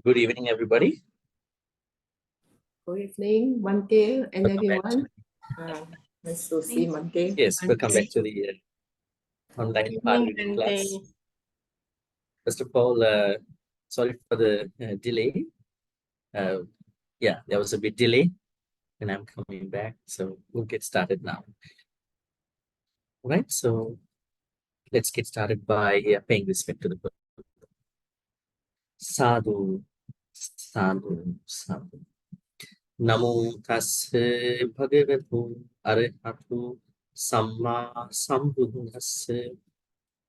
Good evening, everybody. Good evening, Bhante and Welcome back everyone. Nice to see Bhante. Yes, welcome back to the online Good part evening, reading class. Bhante. First of all, sorry for the delay. Yeah, there was a bit delay and I'm coming back. So we'll get started now. All right, so let's get started by paying respect to the Buddha. Sadhu, sadhu, sadhu. Namo tassa bhagavatu arahatu samma sambuddhassa.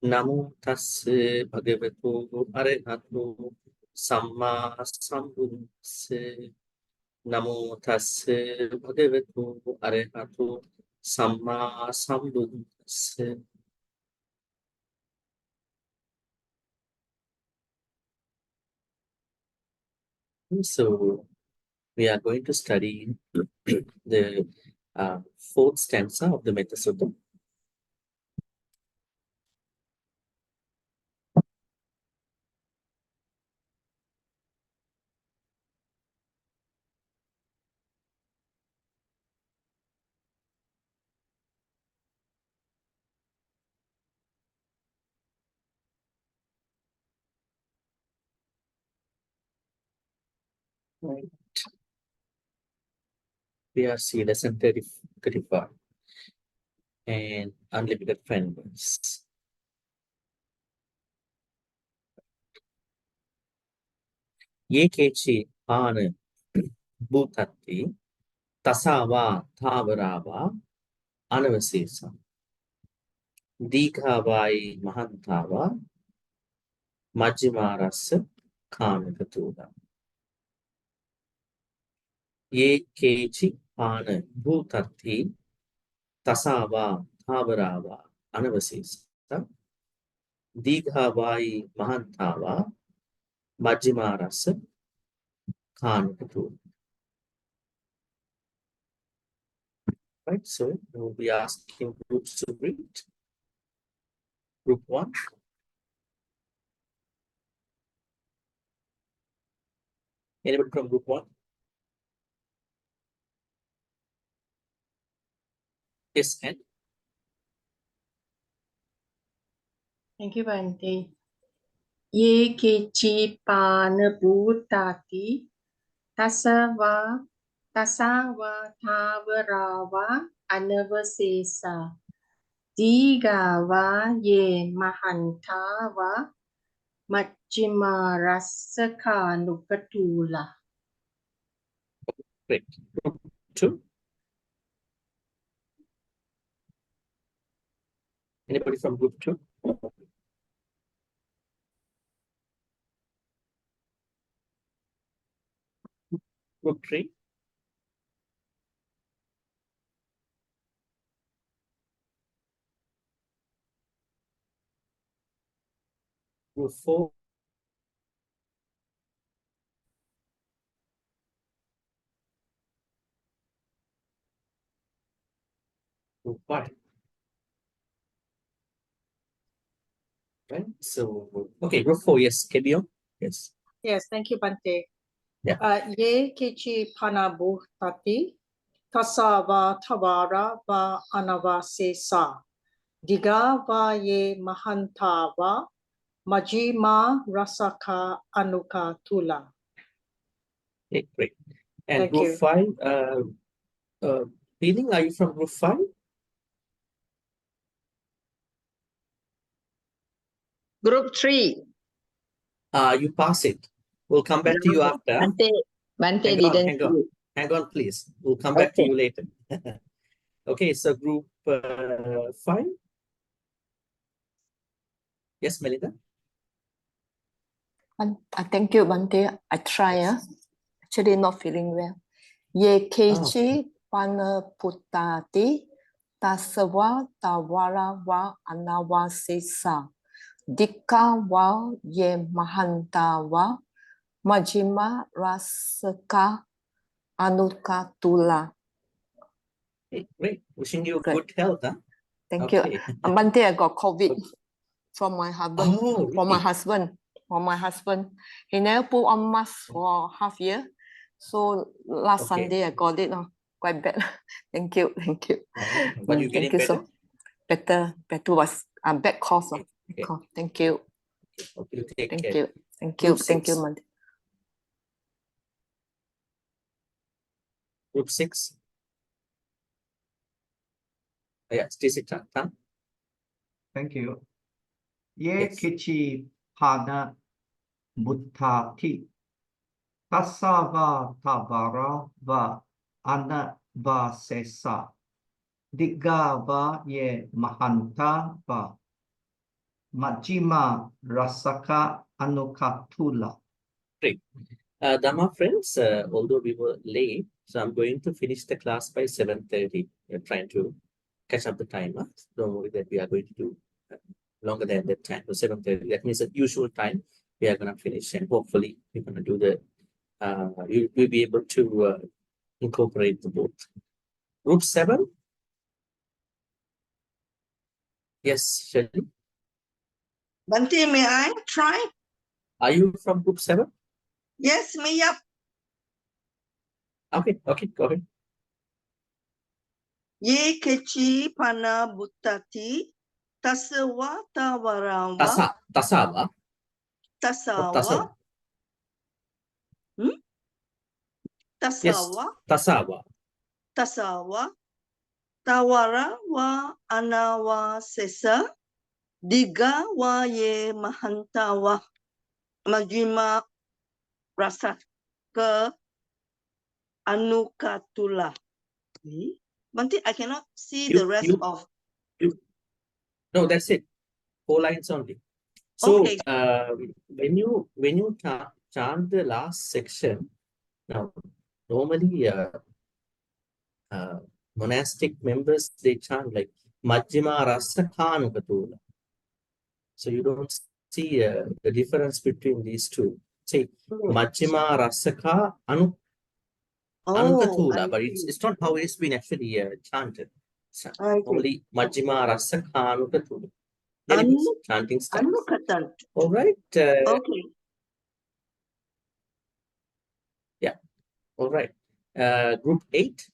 Namo tassa bhagavatu arahatu samma sambuddhassa. Namo tassa bhagavatu arahatu samma sambuddhassa. So we are going to study the fourth stanza of the Metta Sutta. Right. OPRC lesson 35 and unlimited friendliness. Ye kechi ana bhutati tasava thavarava anavasesa dikhavai mahantava majjimarasa kamikatula. Ye kechi ana bhutati tasava thavarava anavasesa dikhavai mahantava majjimarasa kamikatula. Right, so we'll be asking groups to read. Group 1. Anybody from group 1? Yes, and Thank you, Bhante. Ye kechi pana bhutati tasava thavarava anavasesa digava ye mahantava majjimarasaka nupatula. great. Group 2. Anybody from group 2? Group 3. Group 4. Group 5. Right, so okay, group 4, yes, Kebio, yes. Yes, thank you, Bhante. Yeah. Ye kichi panabu tati tasava tavara va anavasesa diga va ye mahantava majima rasaka anuka tula. Okay, great. And Thank group you. 5, Feeling, are you from group 5? Group 3. You pass it. We'll come back to you after. Bhante didn't Hang on, please. We'll come back to you later. Okay, so group 5. Yes, Melinda? Thank you, Bhante. I try. Actually, not feeling well. Ye kechi pana putati tasava tawara va anavasesa dikka va ye mahanta va majima rasaka anukatula. Okay, great. Wishing you Great. good health, huh? Thank Okay. you. Bhante, I got COVID from my husband. Oh, From my really? husband. for my husband. He never put on mask for half year. So last Okay. Sunday I got it. Quite bad. Thank you. Thank you. But you Thank getting you better? better. Better was bad course. Okay. Thank you. Hope you take Thank care. you. Thank Group you. Thank you, 6. Bhante. Group 6. Yeah, Stacy Tan. Thank you. Ye Yes. kichi pana buddhati tasava tavara va anavasesa digava ye mahanta va majima rasaka anukatula. Great. Dhamma friends, although we were late, so I'm going to finish the class by 7:30. We're trying to catch up the time. Don't worry that we are going to do longer than that time. So 7:30. That means the usual time we are going to finish, and hopefully we're going to do the. We'll be able to incorporate the both. Group 7. Yes, Shirley. Bhante, may I try? Are you from group 7? Yes, me up. Okay, go ahead. Ye kechi pana buttati tasawa tawarawa Tasawa. tasawa Yes, tasawa Tasawa. tasawa tawarawa anawa sesa diga wa ye mahantawa majima rasa ke anukatula. Bhante, I cannot see the rest of. No, that's it. 4 lines only. So Okay. when you chant the last section, now normally monastic members, they chant like Majjima Rasa Kanukatula. So you don't see the difference between these two. Say Majjima Rasaka Anukatula, but it's not how it's been actually chanted. Normally Majjima Rasaka Anukatula. Then it is chanting style. All right. Okay. Yeah. All right. Group 8.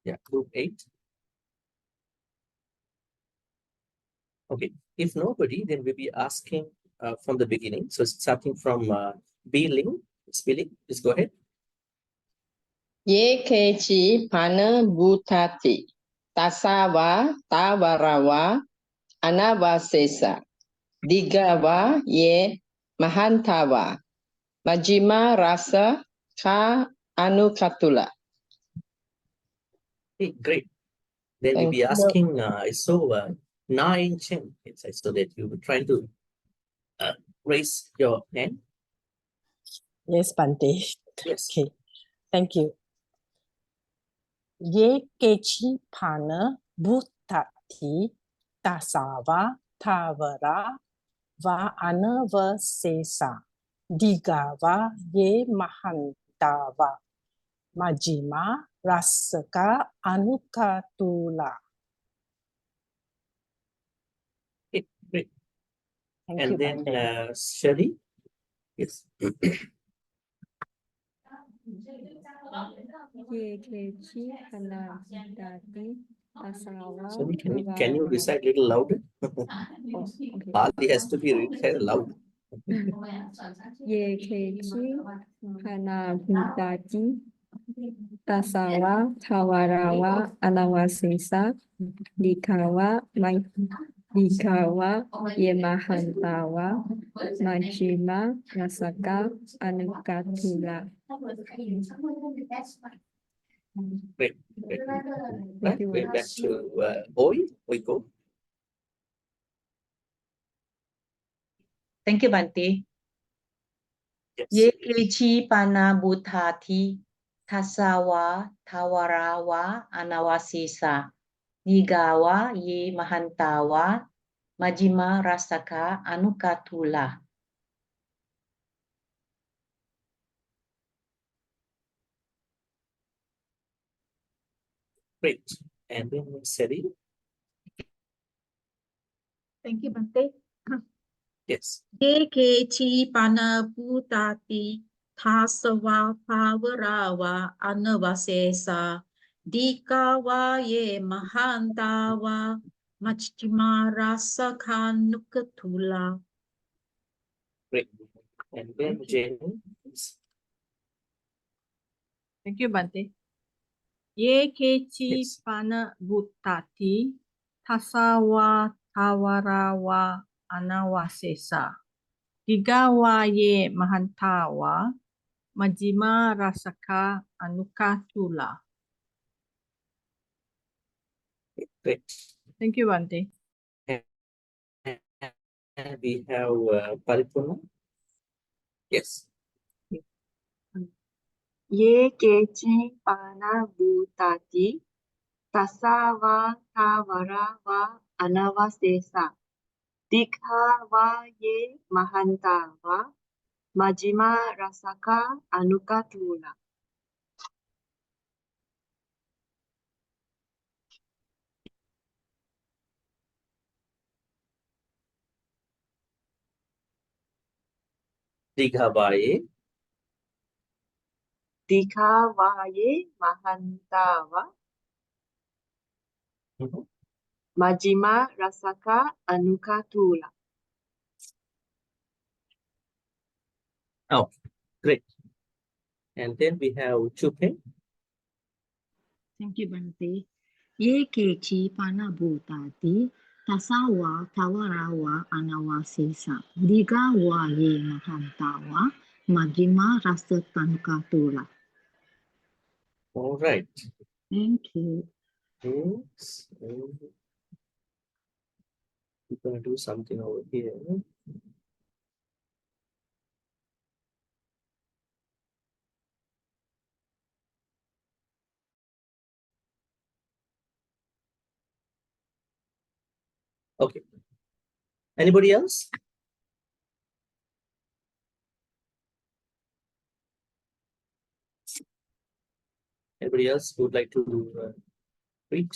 Yeah, group 8. Okay. If nobody, then we'll be asking from the beginning. So starting from B Ling. It's B Ling. Please go ahead. Ye kechi pana buddhati tasawa tawarawa anavasesa digava ye mahantawa majima rasa ka anukatula. Okay, great. Then we'll Thank be you. asking, Na in Chen. So that you were trying to raise your hand. Yes, Bhante. Yes. Okay, thank you. Ye kechi pana buddhati tasava tavara va anavasesa digava ye mahantava majima rasaka anukatula. Okay, great. Thank And you, then Bhante. Shari. Yes. Shari, can you recite a little louder? Bali has to be recited loud. Ye kechi hana bhutati tasawa tawarawa anawasesa likawa yemahantawa majima rasaka anukatula. Great. Right, going back to Oi, go. Thank you, Bhante. Yes. Ye kechi pana buddhati tasawa tawarawa anawasesa nigawa ye mahantawa majima rasaka anukatula. Great. And then Seri. Thank you, Bhante. Yes. Ye kechi pana bhutati thasava pavarawa anavasesa dikava ye mahantava machtimara sakhanukatula. Great. And then James. Thank you, Bhante. Ye kechi Yes. pana bhutati tasawa tawarawa anawasesa. Digawa ye mahantawa majima rasaka anukatula. Great. Thank you, Bhante. And we have Paripurna. Yes. Ye kechi pana bhutati tasava tavara va anavasesa. Dikha va ye mahanta va majima rasaka anukatula. Dighabaye. Dikha va ye mahanta va Mhm. majima rasaka anukatula. Oh, great. And then we have Chupe. Thank you, Bhante. Ye kechi pana bhutati tasawa tawarawa anawasesa. Digawa ye mahantawa majima rasa tankatula. All right. Thank you. Yes. We're going to do something over here. Okay. Anybody else? Anybody else who would like to read?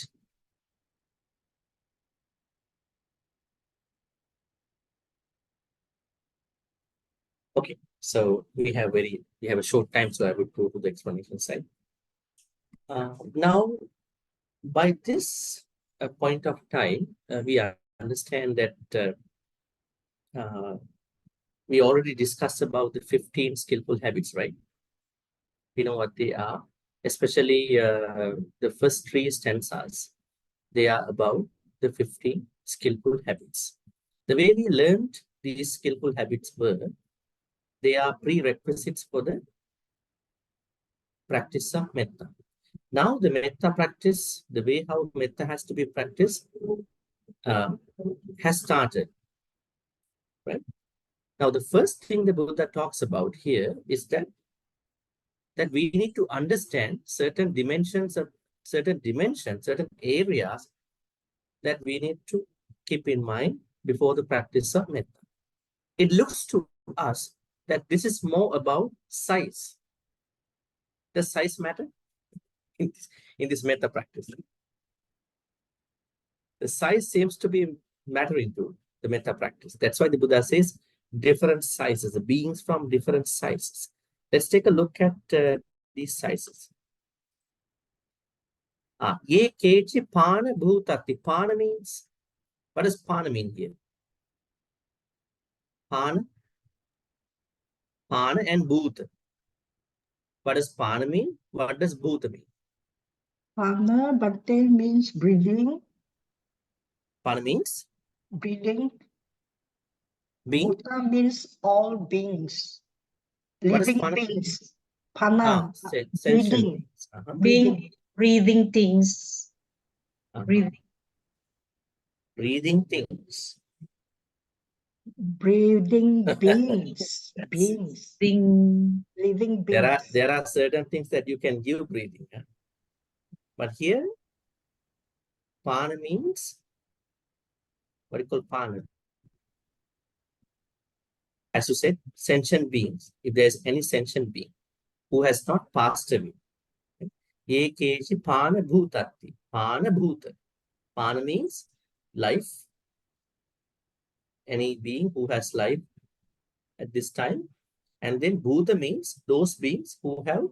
Okay, so we have a short time, so I would go to the explanation side. Now, by this point of time, we understand that we already discussed about the 15 skillful habits, right? We know what they are, especially the first 3 stanzas. They are about the 15 skillful habits. The way we learned these skillful habits were, they are prerequisites for the practice of metta. Now the metta practice, the way how metta has to be practiced, has started, right? Now the first thing the Buddha talks about here is that we need to understand certain dimensions, certain areas that we need to keep in mind before the practice of metta. It looks to us that this is more about size. Does size matter in this metta practice? The size seems to be mattering to the metta practice. That's why the Buddha says different sizes, the beings from different sizes. Let's take a look at these sizes. Ye kechi pana bhutati. Pana means, what does pana mean here? Pana and bhuta. What does pana mean? What does bhuta mean? Pana, Bhante means breathing. Pana means? Breathing. Being? Bhuta means all beings. What is Living pana? beings. Pana. Sentient Breathing. beings. Being breathing things. Breathing things. Breathing beings. Beings. Living beings. There are certain things that you can give breathing. But here, pana means, what do you call pana? As you said, sentient beings. If there's any sentient being who has not passed away, Ye kechi pana bhutati. Pana bhuta. Pana means life. Any being who has life at this time. And then bhuta means those beings who have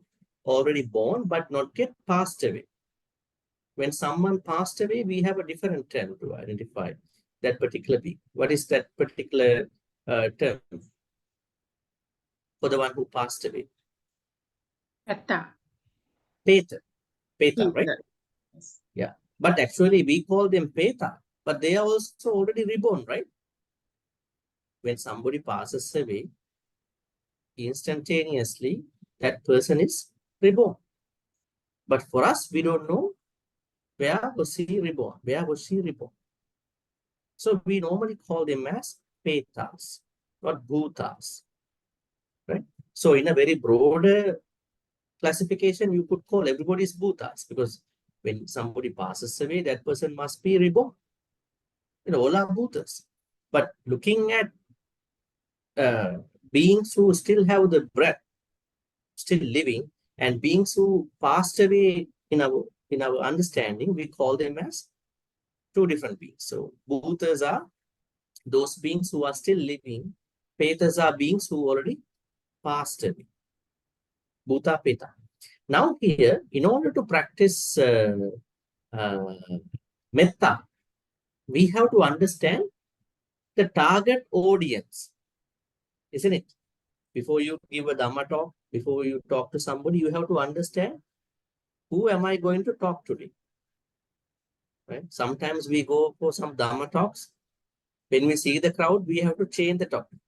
already born but not yet passed away. When someone passed away, we have a different term to identify that particular being. What is that particular term for the one who passed away? Metta. Peta. Peta, right? Yes. Yeah. But actually, we call them Peta, but they are also already reborn, right? When somebody passes away, instantaneously, that person is reborn. But for us, we don't know where was he reborn, where was she reborn. So we normally call them as Petas, not Bhutas, right? So in a very broader classification, you could call everybody is Bhutas, because when somebody passes away, that person must be reborn. You know, all are Bhutas. But looking at beings who still have the breath, still living, and beings who passed away in our understanding, we call them as two different beings. So Bhutas are those beings who are still living. Petas are beings who already passed away. Bhuta, Peta. Now here, in order to practice Metta, we have to understand the target audience, isn't it? Before you give a Dhamma talk, before you talk to somebody, you have to understand, who am I going to talk to today? Right? Sometimes we go for some Dhamma talks. When we see the crowd, we have to change the topic.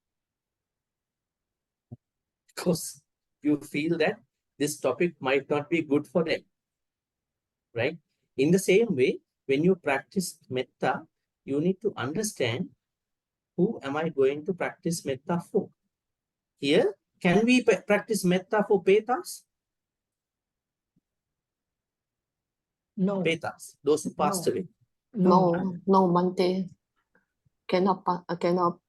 Because you feel that this topic might not be good for them. Right? In the same way, when you practice Metta, you need to understand, who am I going to practice Metta for? Here, can we practice Metta for Petas? No. Petas, those who passed No. away. No, Bhante. Cannot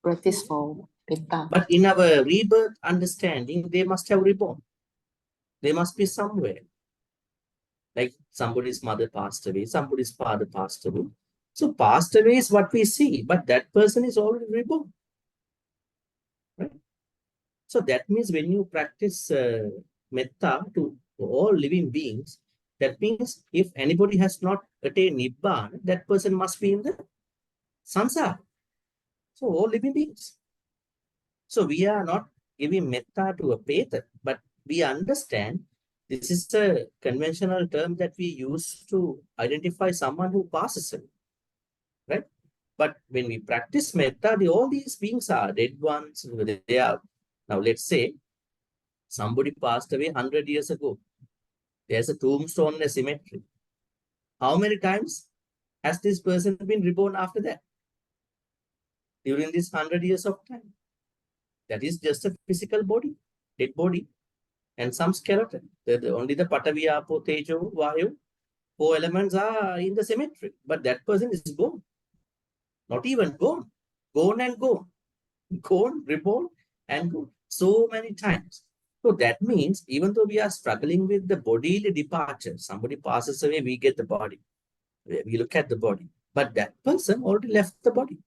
practice for Metta. But in our rebirth understanding, they must have reborn. They must be somewhere. Like somebody's mother passed away, somebody's father passed away. So passed away is what we see, but that person is already reborn. Right? So that means when you practice Metta to all living beings, that means if anybody has not attained Nibbana, that person must be in the Sansara. So all living beings. So we are not giving Metta to a Peta, but we understand this is a conventional term that we use to identify someone who passes away, right? But when we practice Metta, all these beings are dead ones. They are, now let's say somebody passed away 100 years ago. There's a tombstone in a cemetery. How many times has this person been reborn after that? During this 100 years of time. That is just a physical body, dead body, and some skeleton. Only the Patavi, Apo, Tejo, Vayu, 4 elements are in the cemetery. But that person is gone. Not even gone. Gone and gone. Gone, reborn, and gone. So many times. So that means, even though we are struggling with the bodily departure, somebody passes away, we get the body. We look at the body. But that person already left the body.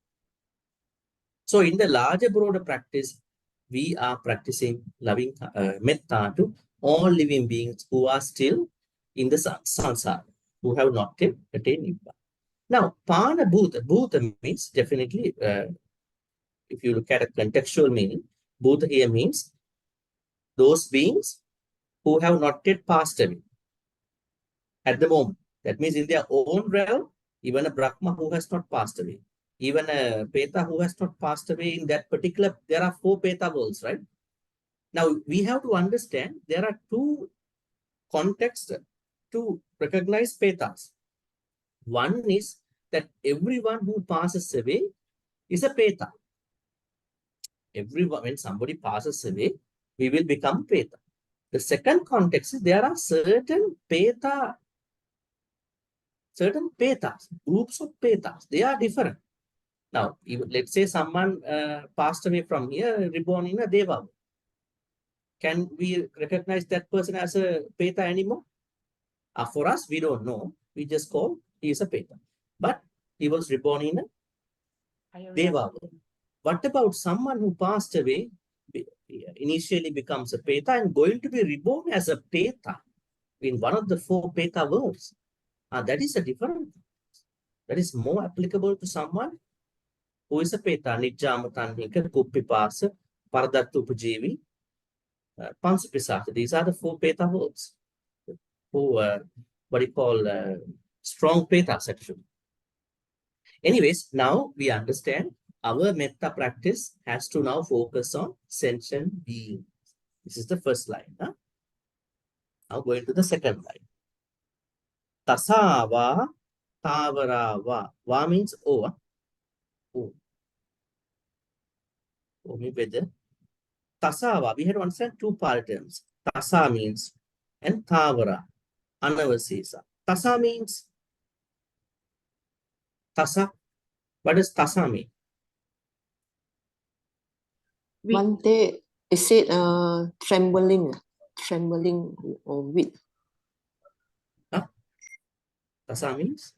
So in the larger, broader practice, we are practicing loving Metta to all living beings who are still in the Sansara, who have not yet attained Nibbana. Now, Pana Bhuta. Bhuta means definitely, if you look at a contextual meaning, Bhuta here means those beings who have not yet passed away at the moment. That means in their own realm, even a Brahma who has not passed away, even a Peta who has not passed away in that particular, there are 4 Peta worlds, right? Now, we have to understand there are 2 contexts to recognize Petas. One is that everyone who passes away is a Peta. Everyone, when somebody passes away, we will become Peta. The second context is there are certain Petas, groups of Petas. They are different. Now, let's say someone passed away from here, reborn in a Deva. Can we recognize that person as a Peta anymore? For us, we don't know. We just call he is a Peta. But he was reborn in a Deva world. What about someone who passed away, initially becomes a Peta and going to be reborn as a Peta in one of the 4 Peta worlds? That is a different. That is more applicable to someone who is a Peta, Nijjama Tanhika, Kuppipasa, Paradattu Upajeevi, Pansapisata. These are the 4 Peta worlds. Who, what you call strong Petas actually. Anyways, now we understand our Metta practice has to now focus on sentient beings. This is the first line. Huh? Now going to the second line. Tasava Tavarava. Va means O. O. O means weather. Tasava. We had to understand 2 part terms. Tasa means and Tavara. Anavasesa. Tasa means Tasa. What does Tasa mean? Bhante, is it trembling or weak? Huh? Tasa means?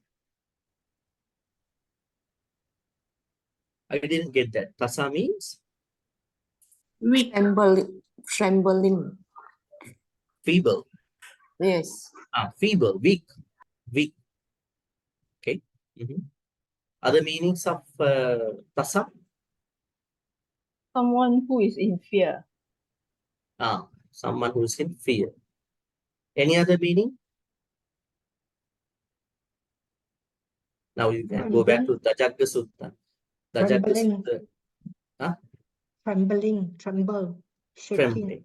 I didn't get that. Tasa means? Weak. Trembling. Feeble. Yes. Feeble, weak. Okay. Other meanings of Tasa? Someone who is in fear. Someone who is in fear. Any other meaning? Now you can go back to Dajagga Sutta. Dajagga Sutta. Tremble, shaking.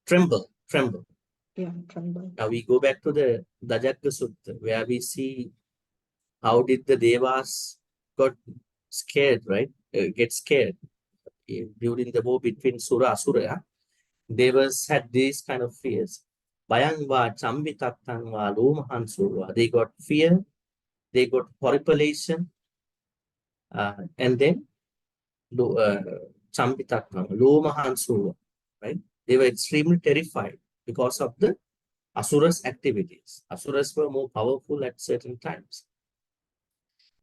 Tremble. Yeah, tremble. Now we go back to the Dajagga Sutta, where we see how did the Devas got scared, right? Get scared during the war between Sura Asura. Devas had these kind of fears. Bayangva, Chambitattangva, Lomahansurva. They got fear, they got horripilation, and then Chambitattangva, Lomahansurva, right? They were extremely terrified because of the Asuras activities. Asuras were more powerful at certain times.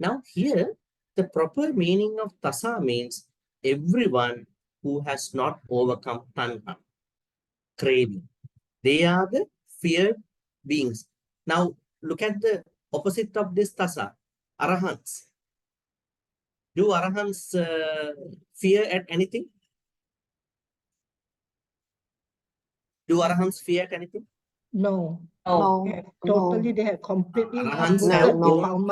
Now here, the proper meaning of Tasa means everyone who has not overcome Tanha, craving. They are the feared beings. Now look at the opposite of this Tasa, Arahants. Do Arahants fear at anything? Do Arahants fear at anything? No. No. Totally, they have completely Arahants No, have no. gone.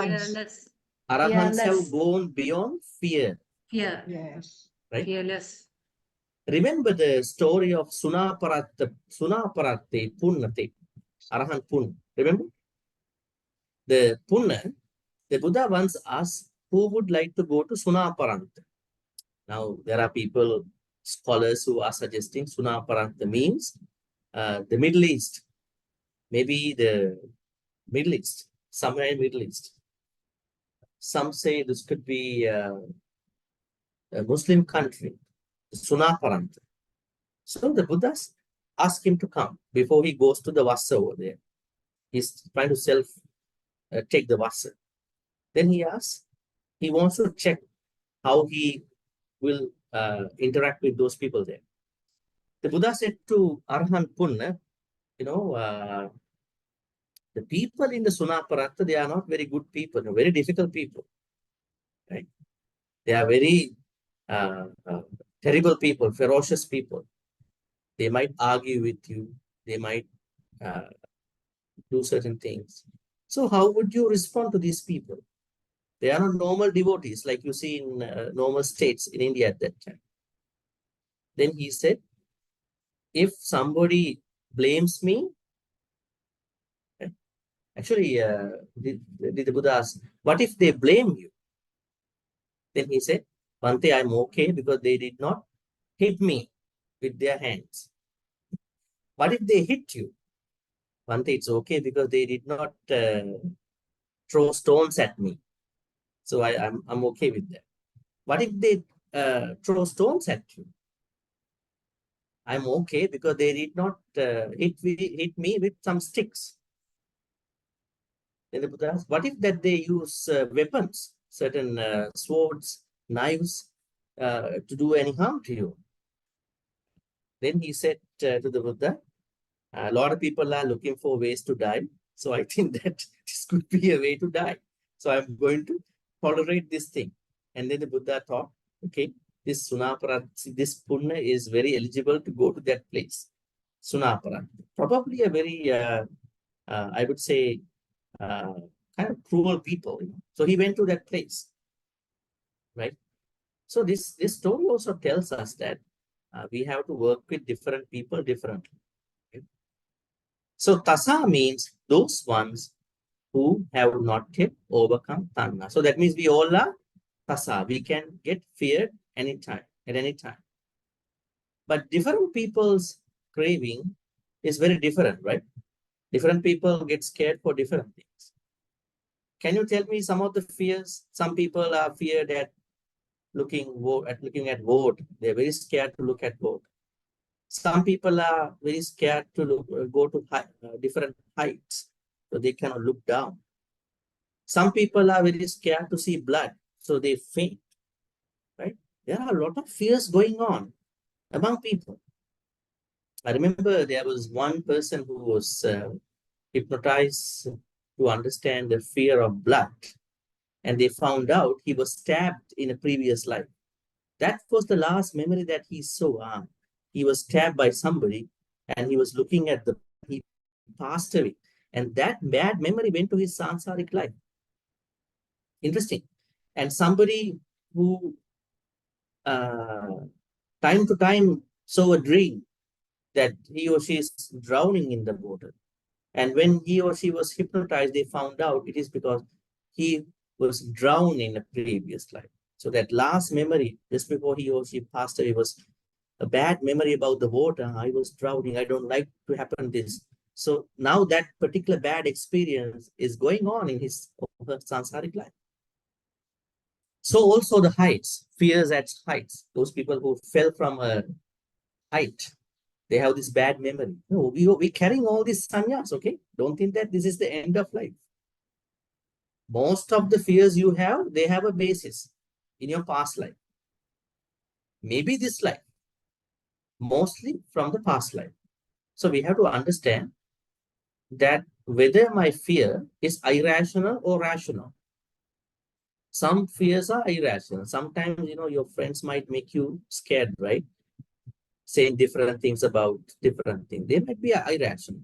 Arahants have gone beyond fear. Yes. Right? Fearless. Remember the story of Sunaparatte Punnate, Arahant Punna. Remember? The Punna, the Buddha once asked who would like to go to Sunaparanta. Now, there are people, scholars who are suggesting Sunaparanta means the Middle East. Maybe the Middle East, somewhere in Middle East. Some say this could be a Muslim country, Sunaparanta. So the Buddhas ask him to come before he goes to the Vassa over there. He's trying to take the Vassa. Then he asks, he wants to check how he will interact with those people there. The Buddha said to Arahant Punna, the people in the Sunaparata, they are not very good people, they're very difficult people. Right? They are very terrible people, ferocious people. They might argue with you. They might do certain things. So how would you respond to these people? They are not normal devotees like you see in normal states in India at that time. Then he said, if somebody blames me, actually, the Buddha asked, what if they blame you? Then he said, Bhante, I'm okay because they did not hit me with their hands. What if they hit you? Bhante, it's okay because they did not throw stones at me. So I'm okay with that. What if they throw stones at you? I'm okay because they did not hit me with some sticks. Then the Buddha asked, what if that they use weapons, certain swords, knives, to do any harm to you? Then he said to the Buddha, a lot of people are looking for ways to die. So I think that this could be a way to die. So I'm going to tolerate this thing. And then the Buddha thought, okay, this Sunapara, this Punna is very eligible to go to that place. Sunapara, probably a very, I would say, kind of cruel people. You know? So he went to that place, right? So this story also tells us that we have to work with different people differently. Okay? So tasa means those ones who have not yet overcome tanha. So that means we all are tasa. We can get feared anytime, at any time. But different people's craving is very different, right? Different people get scared for different things. Can you tell me some of the fears? Some people are feared at looking at vote. They're very scared to look at vote. Some people are very scared to go to different heights, so they cannot look down. Some people are very scared to see blood, so they faint, right? There are a lot of fears going on among people. I remember there was one person who was hypnotized to understand the fear of blood, and they found out he was stabbed in a previous life. That was the last memory that he saw. He was stabbed by somebody, and he was looking at he passed away. And that bad memory went to his sansaric life. Interesting. And somebody who time to time saw a dream that he or she is drowning in the water. And when he or she was hypnotized, they found out it is because he was drowned in a previous life. So that last memory, just before he or she passed away, was a bad memory about the water. I was drowning. I don't like to happen this. So now that particular bad experience is going on in his or her sansaric life. So also the heights, fears at heights. Those people who fell from a height, they have this bad memory. No, we're carrying all these sannyas, okay? Don't think that this is the end of life. Most of the fears you have, they have a basis in your past life. Maybe this life, mostly from the past life. So we have to understand that whether my fear is irrational or rational. Some fears are irrational. Sometimes, your friends might make you scared, right? Saying different things about different things. They might be irrational.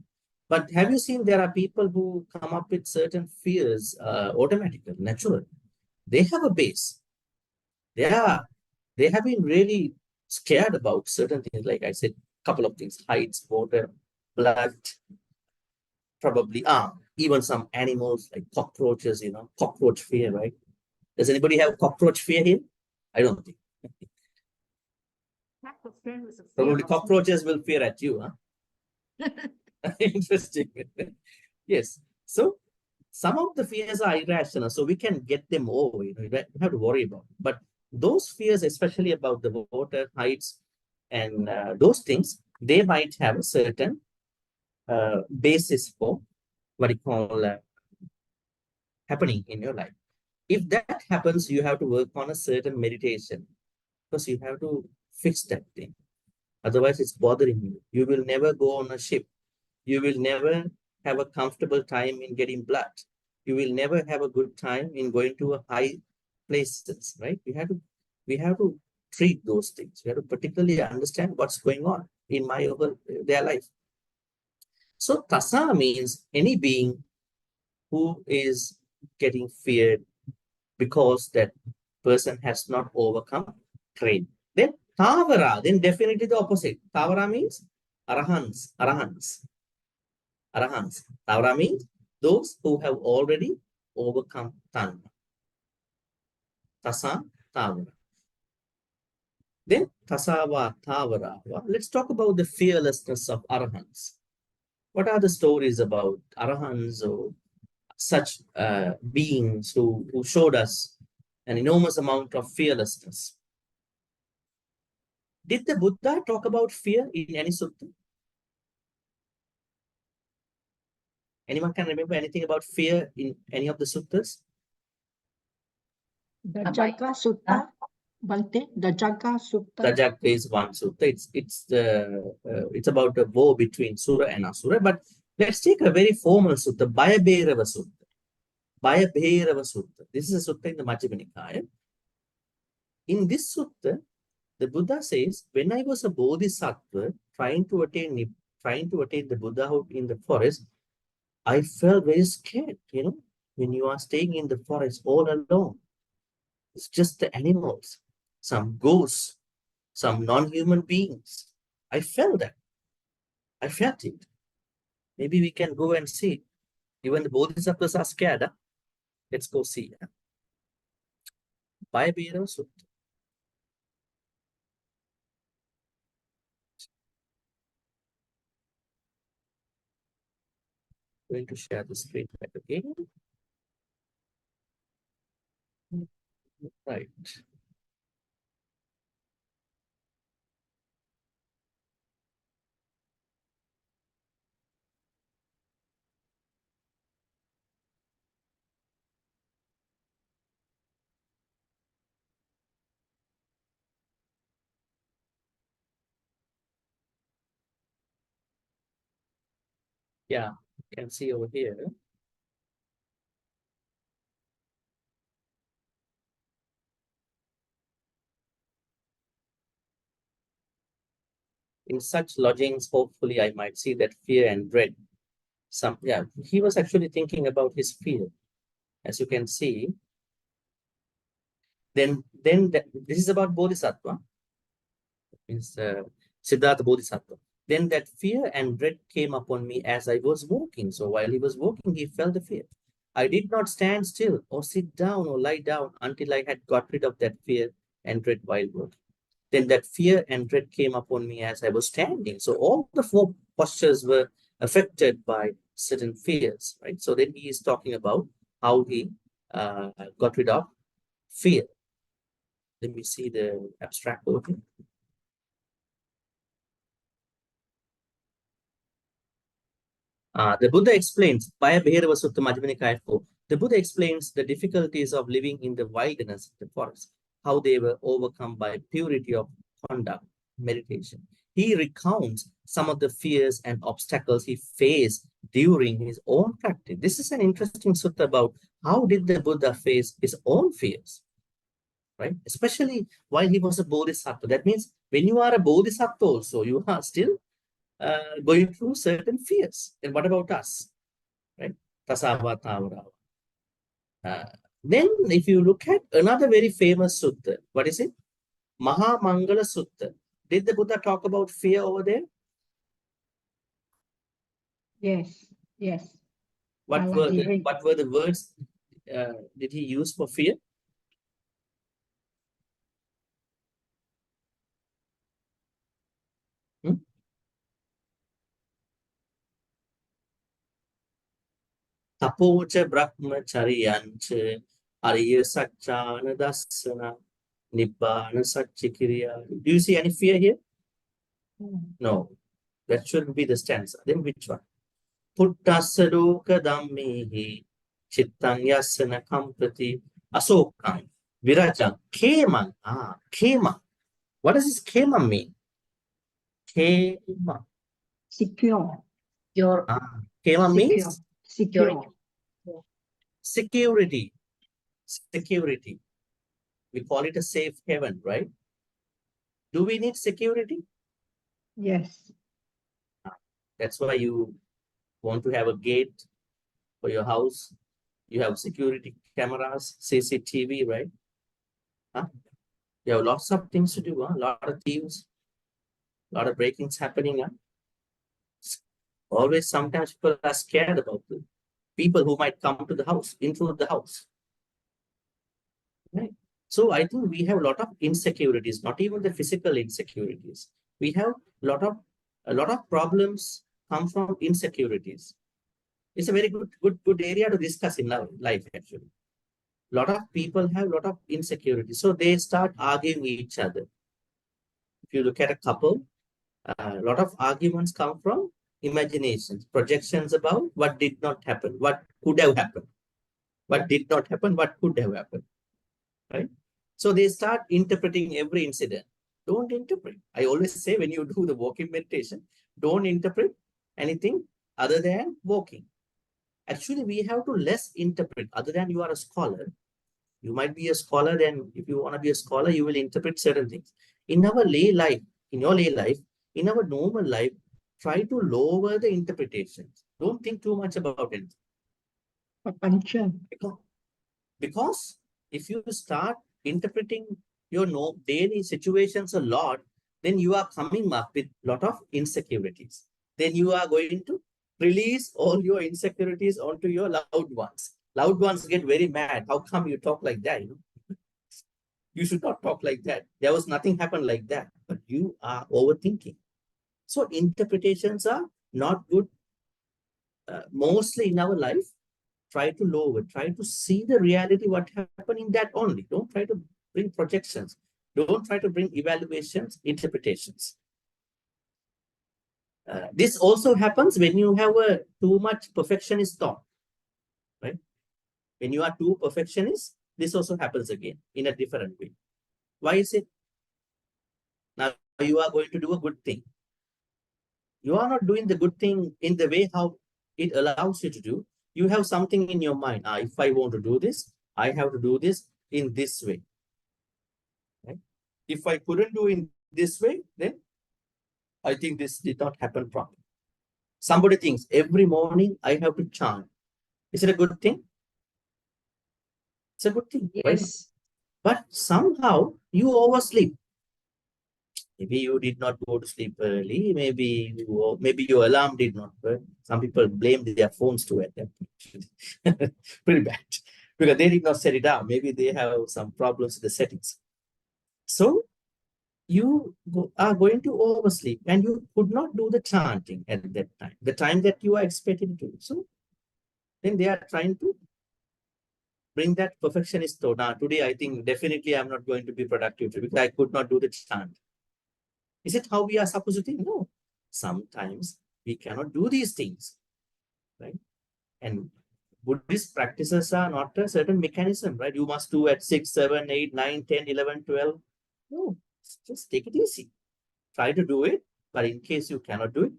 But have you seen there are people who come up with certain fears automatically, naturally? They have a base. They have been really scared about certain things. Like I said, a couple of things: heights, water, blood, probably even some animals like cockroaches, cockroach fear, right? Does anybody have cockroach fear here? I don't think. Probably cockroaches will fear at you, huh? Interesting. Yes. So some of the fears are irrational, so we can get them over. You don't have to worry about it. But those fears, especially about the water, heights, and those things, they might have a certain basis for what you call happening in your life. If that happens, you have to work on a certain meditation, because you have to fix that thing. Otherwise, it's bothering you. You will never go on a ship. You will never have a comfortable time in getting blood. You will never have a good time in going to a high places, right? We have to treat those things. We have to particularly understand what's going on in their life. So tasa means any being who is getting feared because that person has not overcome craving. Then tavara, then definitely the opposite. Tavara means arahants. Tavara means those who have already overcome tanha. Tasa, tavara. Then tasava, tavara. Let's talk about the fearlessness of arahants. What are the stories about arahants or such beings who showed us an enormous amount of fearlessness? Did the Buddha talk about fear in any sutta? Anyone can remember anything about fear in any of the suttas? The Jaga Sutta, Bhante, the Jaga Sutta. Rajak is one sutta. It's about a war between Sura and Asura. But let's take a very formal sutta, Bayabhairava Sutta. Bayabhairava Sutta. This is a sutta in the Majjhima Nikaya. In this sutta, the Buddha says, when I was a bodhisattva trying to attain the Buddhahood in the forest, I felt very scared, when you are staying in the forest all alone. It's just the animals, some ghosts, some non-human beings. I felt that. I felt it. Maybe we can go and see. Even the bodhisattvas are scared. Huh? Let's go see. Huh? Bayabhairava Sutta. Going to share the screen back again. Right. Yeah, you can see over here. In such lodgings, hopefully I might see that fear and dread. He was actually thinking about his fear. As you can see, this is about Bodhisattva, means Siddhartha Bodhisattva. Then that fear and dread came upon me as I was walking. So while he was walking, he felt the fear. I did not stand still or sit down or lie down until I had got rid of that fear and dread while walking. Then that fear and dread came upon me as I was standing. So all the four postures were affected by certain fears, right? So then he is talking about how he got rid of fear. Let me see the abstract over here. The Buddha explains, Bayabhairava Sutta Majjhima Nikaya 4. The Buddha explains the difficulties of living in the wilderness, the forest, how they were overcome by purity of conduct, meditation. He recounts some of the fears and obstacles he faced during his own practice. This is an interesting sutta about how did the Buddha face his own fears, right? Especially while he was a bodhisattva. That means when you are a bodhisattva also, you are still going through certain fears. And what about us, right? Then if you look at another very famous sutta, what is it? Maha Mangala Sutta. Did the Buddha talk about fear over there? Yes, yes. What were the words did he use for fear? Tapocha Brahmacharyancha Ariya Satchana Dasana Nibbana Satchikiriya. Do you see any fear here? No. That shouldn't be the stanza. Then which one? Puttasaruka Dhammehi Chittang Yasana Kampati Asokam Virajam Kema. Kema. What does this Kema mean? Kema. Secure. Kema means Secure. security. Security. We call it a safe haven, right? Do we need security? Yes. That's why you want to have a gate for your house. You have security cameras, CCTV, right? You have lots of things to do, a lot of thieves, a lot of break-ins happening. Always, sometimes people are scared about the people who might come to the house, intrude the house. Right? So I think we have a lot of insecurities, not even the physical insecurities. We have a lot of problems come from insecurities. It's a very good area to discuss in our life, actually. A lot of people have a lot of insecurities. So they start arguing each other. If you look at a couple, a lot of arguments come from imaginations, projections about what did not happen, what could have happened, what did not happen, what could have happened, right? So they start interpreting every incident. Don't interpret. I always say when you do the walking meditation, don't interpret anything other than walking. Actually, we have to less interpret. Other than you are a scholar, you might be a scholar, then if you want to be a scholar, you will interpret certain things. In our lay life, in your lay life, in our normal life, try to lower the interpretations. Don't think too much about it. Because if you start interpreting your daily situations a lot, then you are coming up with a lot of insecurities. Then you are going to release all your insecurities onto your loved ones. Loved ones get very mad. How come you talk like that? You should not talk like that. There was nothing happened like that, but you are overthinking. So interpretations are not good. Mostly in our life, try to lower, try to see the reality, what happened in that only. Don't try to bring projections. Don't try to bring evaluations, interpretations. This also happens when you have a too much perfectionist thought, right? When you are too perfectionist, this also happens again in a different way. Why is it? Now you are going to do a good thing. You are not doing the good thing in the way how it allows you to do. You have something in your mind. If I want to do this, I have to do this in this way. Right? If I couldn't do in this way, then I think this did not happen properly. Somebody thinks every morning I have to chant. Is it a good thing? It's a good thing. Yes. Right? But somehow you oversleep. Maybe you did not go to sleep early. Maybe your alarm did not work. Some people blame their phones too at that point. Pretty bad. Because they did not set it up. Maybe they have some problems with the settings. So you are going to oversleep and you could not do the chanting at that time, the time that you are expected to. So then they are trying to bring that perfectionist thought. Now, today, I think definitely I'm not going to be productive because I could not do the chant. Is it how we are supposed to think? No. Sometimes we cannot do these things, right? And Buddhist practices are not a certain mechanism, right? You must do at 6, 7, 8, 9, 10, 11, 12. No, just take it easy. Try to do it, but in case you cannot do it,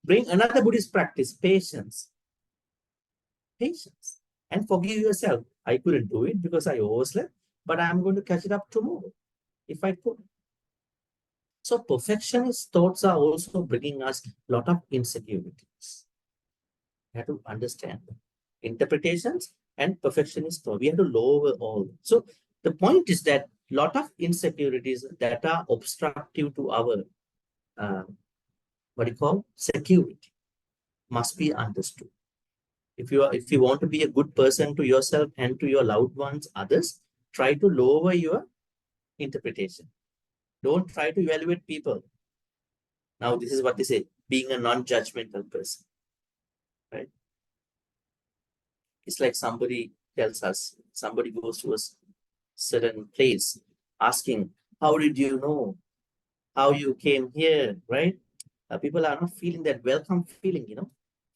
bring another Buddhist practice, patience. Patience. And forgive yourself. I couldn't do it because I overslept, but I'm going to catch it up tomorrow if I could. So perfectionist thoughts are also bringing us a lot of insecurities. We have to understand interpretations and perfectionist thought. We have to lower all. So the point is that a lot of insecurities that are obstructive to our security must be understood. If you want to be a good person to yourself and to your loved ones, others, try to lower your interpretation. Don't try to evaluate people. Now, this is what they say, being a non-judgmental person, right? It's like somebody tells us, somebody goes to a certain place asking, how did you know how you came here, right? People are not feeling that welcome feeling,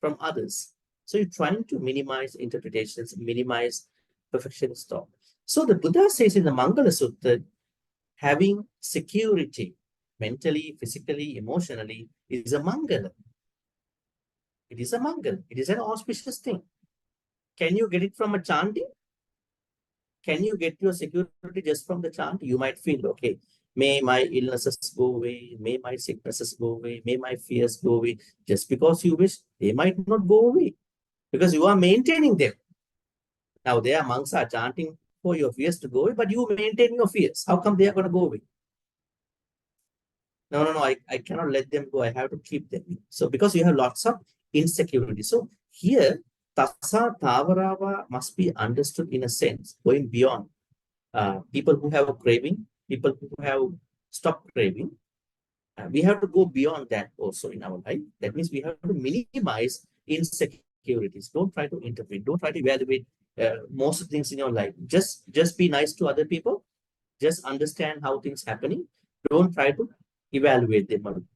from others. So you're trying to minimize interpretations, minimize perfectionist thought. So the Buddha says in the Mangala Sutta, having security, mentally, physically, emotionally, is a mangala. It is a mangala. It is an auspicious thing. Can you get it from a chanting? Can you get your security just from the chant? You might feel, okay, may my illnesses go away, may my sicknesses go away, may my fears go away. Just because you wish, they might not go away because you are maintaining them. Now, there monks are chanting for your fears to go away, but you maintain your fears. How come they are going to go away? No, I cannot let them go. I have to keep them. So because you have lots of insecurity. So here, tassa tavarava must be understood in a sense, going beyond people who have a craving, people who have stopped craving. We have to go beyond that also in our life. That means we have to minimize insecurities. Don't try to interpret. Don't try to evaluate most of things in your life. Just be nice to other people. Just understand how things happening. Don't try to evaluate them.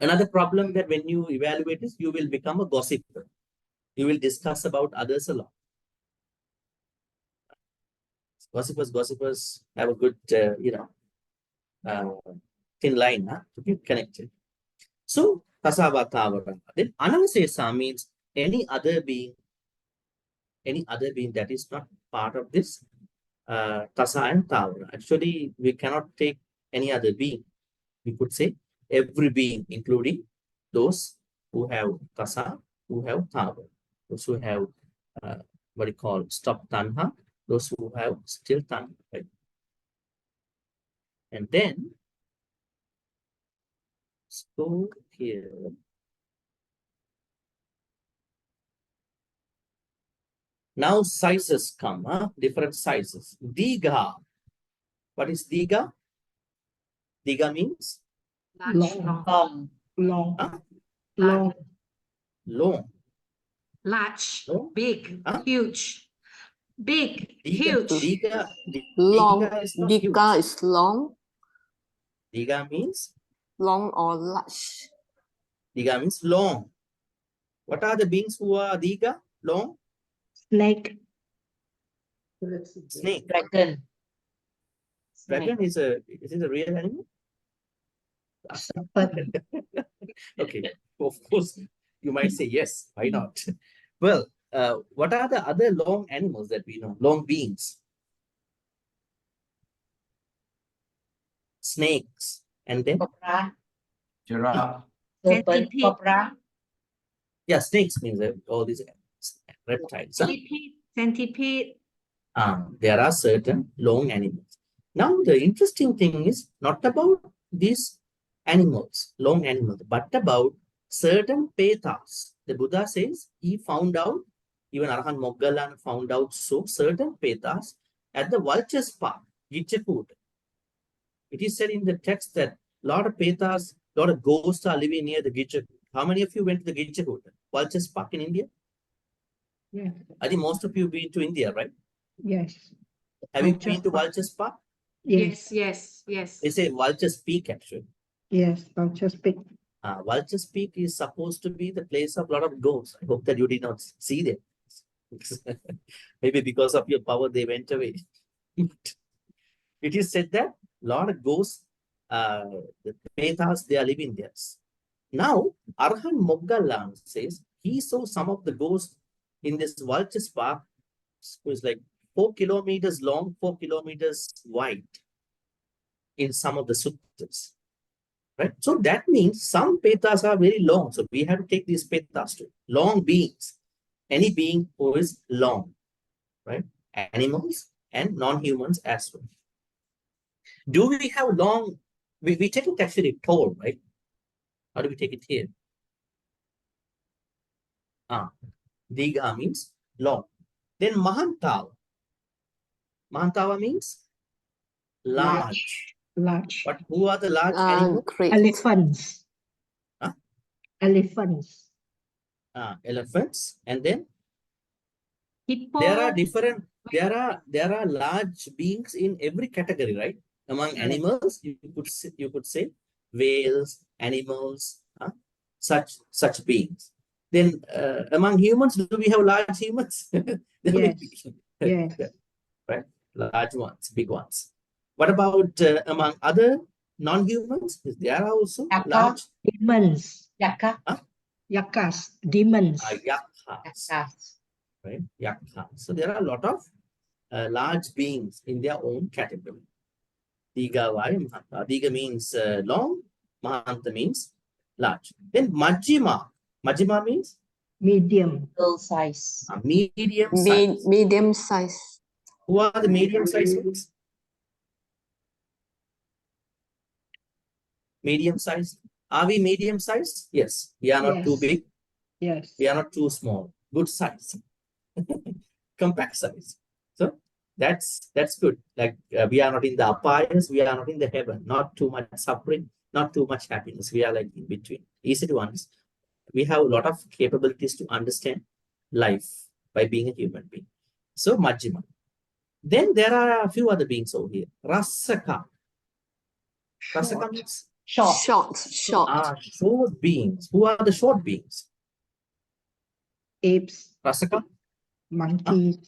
Another problem that when you evaluate is you will become a gossiper. You will discuss about others a lot. Gossipers have a good, thin line to be connected. So, tasawa tawara. Then anavasesa means any other being that is not part of this tasa and tawara. Actually, we cannot take any other being. We could say every being, including those who have tasa, who have tawara, those who have what you call stop tanha, those who have still tanha, right? And then let's go here. Now sizes come, different sizes. Diga. What is diga? Diga means Long. Long. Huh? Long. long. Large, Long? big, Huh? huge. Big, Diga, huge. Long. diga is not Diga huge. is long. Diga means Long or large. diga means long. What are the beings who are diga? Long? Snake. Snake. Dragon. Dragon is it a real animal? Serpent. Okay, of course, you might say yes, why not? Well, what are the other long animals that we know? Long beings. Snakes. And then? Cobra. Giraffe. Serpent. Centipede. Cobra. Yeah, snakes means all these reptiles. Centipede. There are certain long animals. Now, the interesting thing is not about these animals, long animals, but about certain petas. The Buddha says he found out, even Arhan Moggallana found out certain petas at the Vulture's Park, Gitchakut. It is said in the text that a lot of petas, a lot of ghosts are living near the Gitchakut. How many of you went to the Gitchakut, Vulture's Park in India? Yeah. I think most of you been to India, right? Yes. Have you Vulture's been to Park. Vulture's Park? Yes. Yes. They say Vulture's Peak, actually. Yes. Vulture's Peak. Vulture's Peak is supposed to be the place of a lot of ghosts. I hope that you did not see them. Maybe because of your power, they went away. It is said that a lot of ghosts, the Petas, they are living there. Now, Arhan Moggallana says he saw some of the ghosts in this Vulture's Park, which is like 4 kilometers long, 4 kilometers wide in some of the suttas. Right? So that means some petas are very long. So we have to take these petas to long beings. Any being who is long, right? Animals and non-humans as well. Do we have long? We take it actually tall, right? How do we take it here? Diga means long. Then Mahantawa. Mahantawa means large. Large. But who are the large animals? Great. Elephants. Huh? Elephants. Elephants. And then Hippo. there are different, there are large beings in every category, right? Among animals, you could say whales, animals, such beings. Then among humans, do we have large humans? Yes. Yes. Right? Large ones, big ones. What about among other non-humans? There are also large Demons. Yaka. Yakas. Demons. yakas. Right? Yakas. So there are a lot of large beings in their own category. Diga vai Mahanta. Diga means long, Mahanta means large. Then Majjhima. Majjhima means? Medium. Middle size. Medium size. Medium size. Who are the medium size ones? Medium size. Are we medium size? Yes. We are not too big. Yes. We are not too small. Good size. Compact size. So that's good. Like we are not in the apayas, we are not in the heaven. Not too much suffering, not too much happiness. We are like in between. Easy to understand. We have a lot of capabilities to understand life by being a human being. So Majjhima. Then there are a few other beings over here. Rasaka. Rasaka means Short. Short. Short beings. Who are the short beings? Apes, Rasaka? monkeys.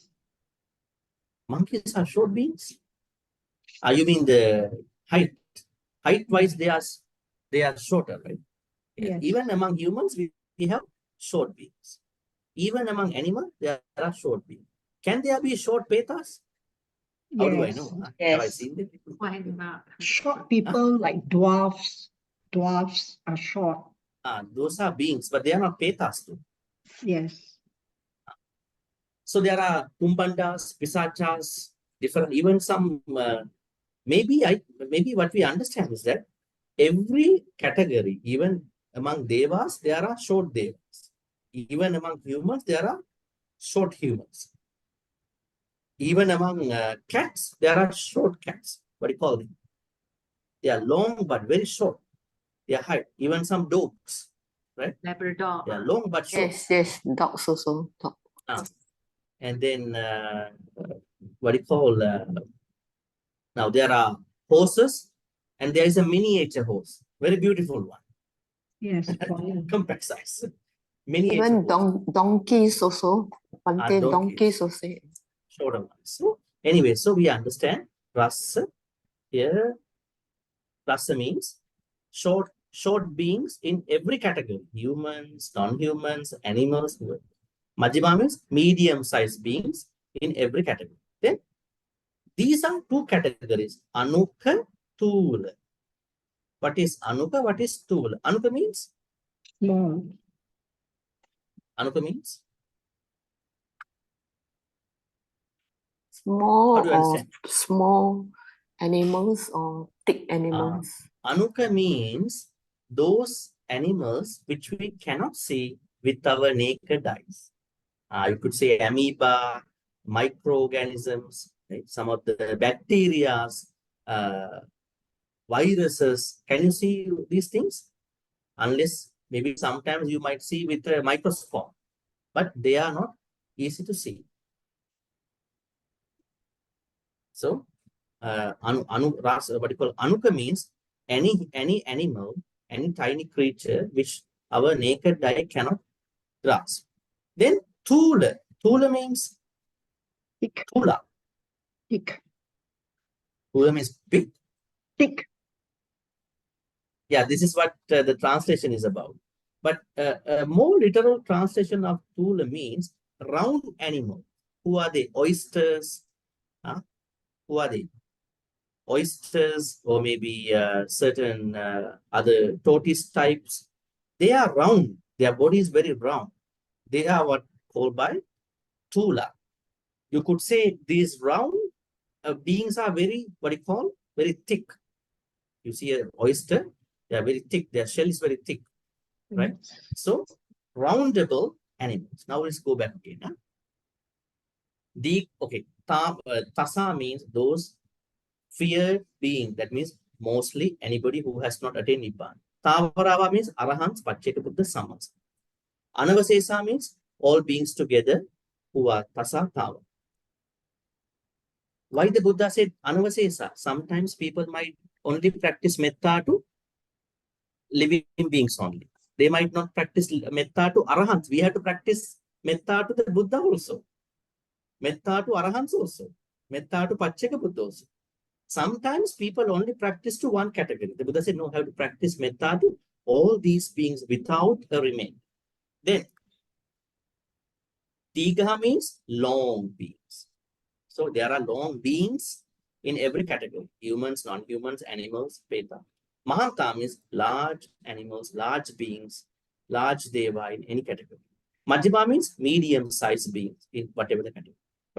Monkeys are short beings? You mean the height? Height-wise, they are shorter, right? Yes. Even among humans, we have short beings. Even among animals, there are short beings. Can there be short petas? How do I Yes. know? Have I Yes. seen them? Quite about. Short people like dwarfs. Dwarfs are short. Those are beings, but they are not petas too. Yes. So there are kumbandas, pisachas, different, even some, maybe what we understand is that every category, even among devas, there are short devas. Even among humans, there are short humans. Even among cats, there are short cats. What do you call them? They are long but very short. They are height. Even some dogs, right? Labrador. They are long but short. Yes. Dogs also. Dog. And then what do you call? Now there are horses, and there is a miniature horse, very beautiful one. Yes. Compact size. Miniature Even horse. donkeys also. Bhante, Donkeys. donkeys also. Shorter ones. So anyway, so we understand rasa here. Rasa means short beings in every category: humans, non-humans, animals. Majjhima means medium-sized beings in every category. Then these are two categories: Anuka, Thula. What is Anuka? What is Thula? Anuka means? Small. Anuka means? Small How do you or understand? small animals or big animals. Anuka means those animals which we cannot see with our naked eyes. You could say amoeba, microorganisms, right? Some of the bacteria, viruses. Can you see these things? Unless maybe sometimes you might see with a microscope, but they are not easy to see. So, what you call Anuka means any animal, any tiny creature which our naked eye cannot grasp. Then Thula. Thula means Thick. Thula. Thick. Thula means big. Thick. Yeah, this is what the translation is about. But a more literal translation of Thula means round animal. Who are they? Oysters. Who are they? Oysters, or maybe certain other tortoise types. They are round. Their body is very round. They are what called by Thula. You could say these round beings are very, what do you call? Very thick. You see an oyster, they are very thick. Their shell is very thick, right? So, roundable animals. Now let's go back again. Tasa means those feared being. That means mostly anybody who has not attained Nibbana. Tavarava means Arahants, Pacheka Buddha, Samas. Anavasesa means all beings together who are Tasa Tava. Why the Buddha said Anavasesa? Sometimes people might only practice Metta to living beings only. They might not practice Metta to Arahants. We have to practice Metta to the Buddha also. Metta to Arahants also. Metta to Pacheka Buddha also. Sometimes people only practice to one category. The Buddha said, no, have to practice Metta to all these beings without a remain. Then, Tigaha means long beings. So there are long beings in every category. Humans, non-humans, animals, Peta. Mahanta means large animals, large beings, large deva in any category. Majjhima means medium-sized beings in whatever the category.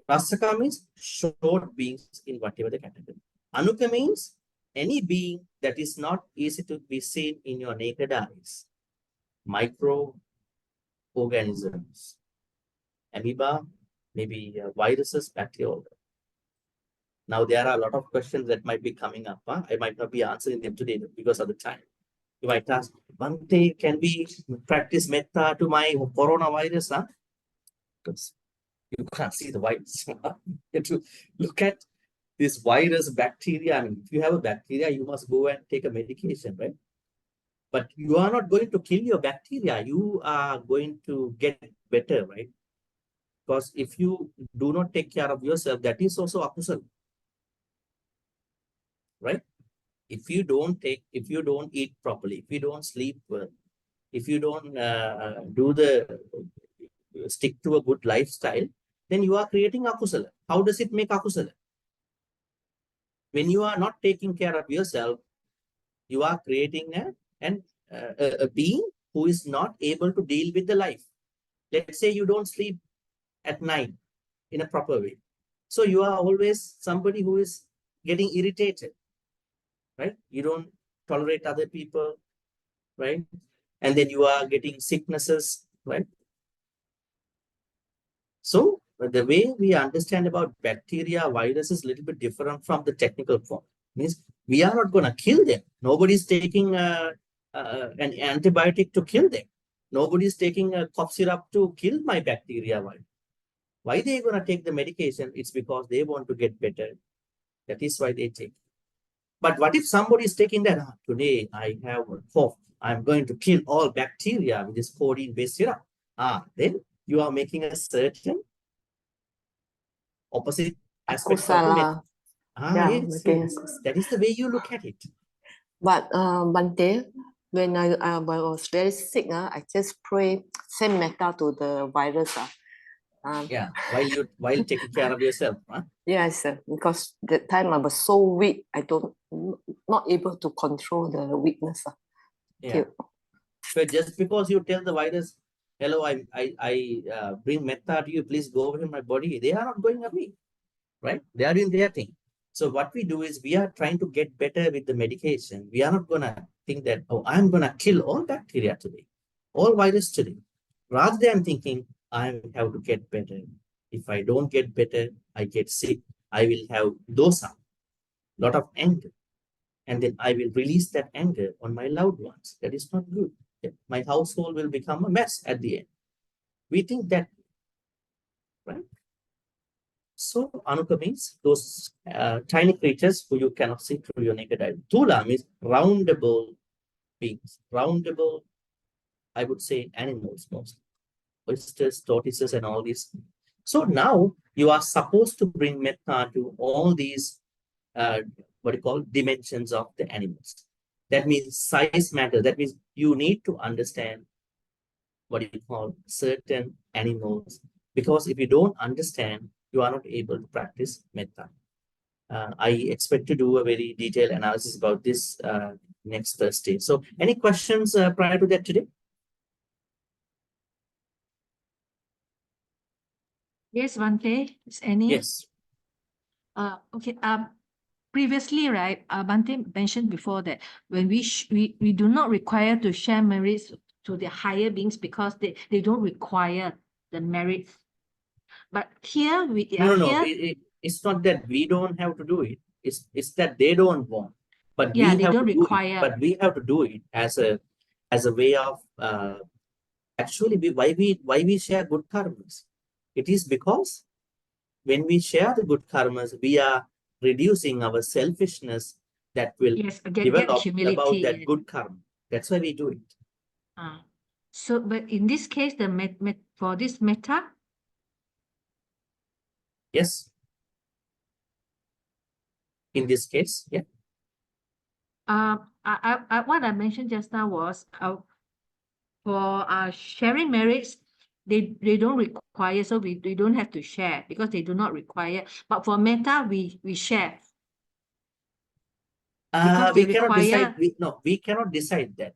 Rasaka means short beings in whatever the category. Anuka means any being that is not easy to be seen in your naked eyes. Microorganisms, amoeba, maybe viruses, bacteria. Now, there are a lot of questions that might be coming up. I might not be answering them today because of the time. You might ask, Bhante, can we practice Metta to my coronavirus? Because you can't see the virus. You have to look at this virus, bacteria. I mean, if you have a bacteria, you must go and take a medication, right? But you are not going to kill your bacteria. You are going to get better, right? Because if you do not take care of yourself, that is also akusala, right? If you don't eat properly, if you don't sleep well, if you don't stick to a good lifestyle, then you are creating akusala. How does it make akusala? When you are not taking care of yourself, you are creating a being who is not able to deal with the life. Let's say you don't sleep at night in a proper way. So you are always somebody who is getting irritated, right? You don't tolerate other people, right? And then you are getting sicknesses, right? So the way we understand about bacteria, virus is a little bit different from the technical form. Means we are not going to kill them. Nobody's taking an antibiotic to kill them. Nobody's taking a cough syrup to kill my bacteria. Why they going to take the medication? It's because they want to get better. That is why they take. But what if somebody is taking that? Today I have a cough. I'm going to kill all bacteria with this codeine-based syrup. Then you are making a certain opposite aspect of the method. Yes. That is the way you look at it. But Bhante, when I was very sick, I just pray send metta to the virus. Yeah, while taking care of yourself. Yes, because that time I was so weak, not able to control the weakness. Yeah. So just because you tell the virus, hello, I bring metta to you, please go over in my body, they are not going away, right? They are doing their thing. So what we do is we are trying to get better with the medication. We are not going to think that, oh, I'm going to kill all bacteria today, all virus today. Rather than thinking, I have to get better. If I don't get better, I get sick. I will have dosa, lot of anger. And then I will release that anger on my loved ones. That is not good. My household will become a mess at the end. We think that, right? So Anuka means those tiny creatures who you cannot see through your naked eye. Tula means roundable beings. Roundable, I would say animals mostly. Oysters, tortoises, and all these. So now you are supposed to bring metta to all these dimensions of the animals. That means size matters. That means you need to understand what you call certain animals, because if you don't understand, you are not able to practice metta. I expect to do a very detailed analysis about this next Thursday. So any questions prior to that today? Yes, Bhante, is any? Yes. Okay. Previously, right, Bhante mentioned before that when we do not require to share merits to the higher beings because they don't require the merits. But here we No. It's not that we don't have to do it. It's that they don't want. But we have to do it. But we have to do it as a way of actually why we share good karmas. It is because when we share the good karmas, we are reducing our selfishness that will develop about that good karma. That's why we do it. So, but in this case, for this metta, yes. In this case, yeah. What I mentioned just now was for sharing merits, they don't require, so we don't have to share because they do not require. But for metta, we share. We cannot decide. We cannot decide that.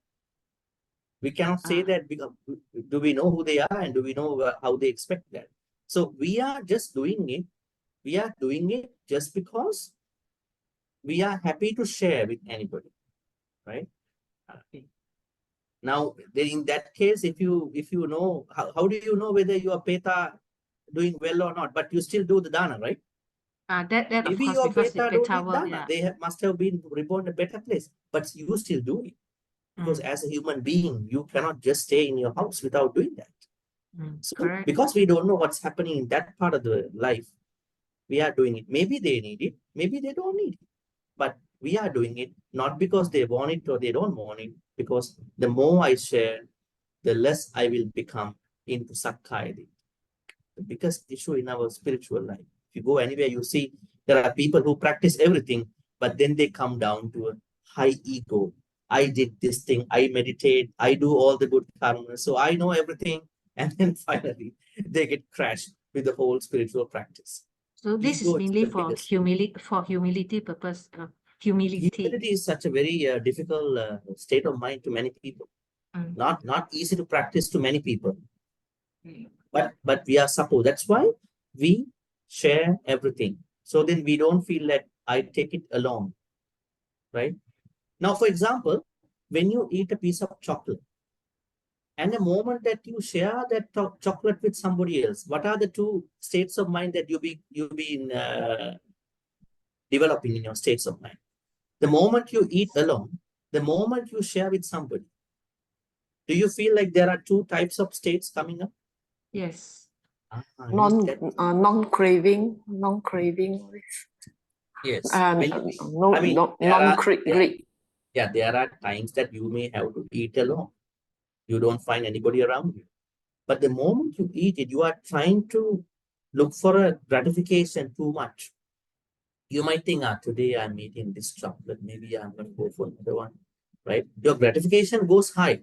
We cannot say that because do we know who they are and do we know how they expect that? So we are just doing it. We are doing it just because we are happy to share with anybody, right? Now, in that case, if you know, how do you know whether your peta doing well or not? But you still do the dana, right? That of Maybe course, your because beta the don't peta need will, dana. They must have been reborn in a better place, but you still do it. Because as a human being, you cannot just stay in your house without doing that. So, correct. because we don't know what's happening in that part of the life, we are doing it. Maybe they need it, maybe they don't need it. But we are doing it not because they want it or they don't want it, because the more I share, the less I will become into Sakkaya. The biggest issue in our spiritual life. If you go anywhere, you see there are people who practice everything, but then they come down to a high ego. I did this thing, I meditate, I do all the good karma, so I know everything. And then finally, they get crashed with the whole spiritual practice. So this is Ego is mainly the for biggest. humility purpose. Humility. Humility is such a very difficult state of mind to many people. Mm. Not easy to practice to many people. Mm. But we are supposed. That's why we share everything. So then we don't feel that I take it alone, right? Now, for example, when you eat a piece of chocolate, and the moment that you share that chocolate with somebody else, what are the two states of mind that you be developing in your states of mind? The moment you eat alone, the moment you share with somebody, do you feel like there are two types of states coming up? Yes. Non-craving. Yes. No, I mean, non-greed. Yeah, there are times that you may have to eat alone. You don't find anybody around you. But the moment you eat it, you are trying to look for a gratification too much. You might think, today I'm eating this chocolate, maybe I'm going to go for another one, right? Your gratification goes high.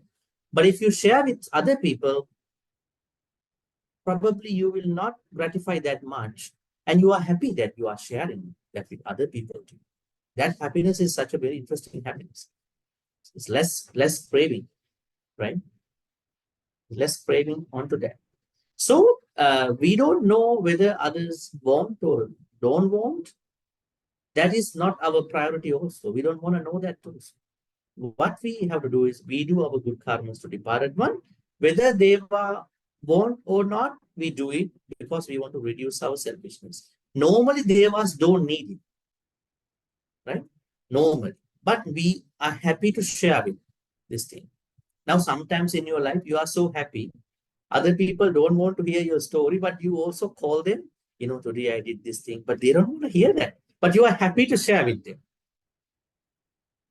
But if you share with other people, probably you will not gratify that much. And you are happy that you are sharing that with other people too. That happiness is such a very interesting happiness. It's less craving, right? Less craving onto that. So we don't know whether others want or don't want. That is not our priority also. We don't want to know that also. What we have to do is we do our good karmas to departed one. Whether they want or not, we do it because we want to reduce our selfishness. Normally, devas don't need it, right? Normally. But we are happy to share with this thing. Now, sometimes in your life, you are so happy. Other people don't want to hear your story, but you also call them, today I did this thing, but they don't want to hear that. But you are happy to share with them,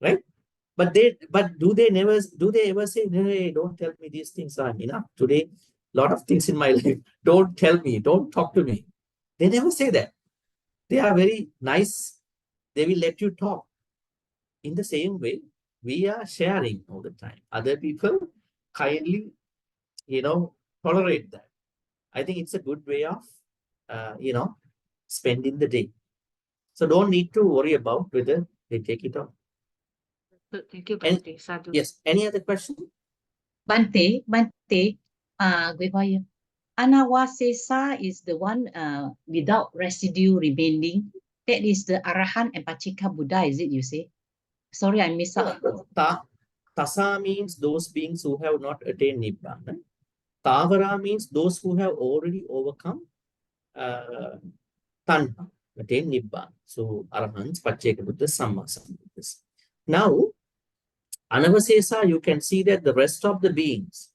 right? But do they ever say, hey, don't tell me these things are enough today? A lot of things in my life. Don't tell me, don't talk to me. They never say that. They are very nice. They will let you talk. In the same way, we are sharing all the time. Other people kindly, tolerate that. I think it's a good way of, spending the day. So don't need to worry about whether they take it on. Thank you, Bhante. Sadhu. Yes. Any other question? Bhante, Anawasesa is the one without residue remaining. That is the Arahant and Pachika Buddha, is it, you say? Sorry, I missed out. Tasa means those beings who have not attained Nibbana. Tavara means those who have already overcome Tanha, attained Nibbana. So Arahants, Pacceka Buddhas, Sammasambuddhas. Now, Anavasesa, you can see that the rest of the beings,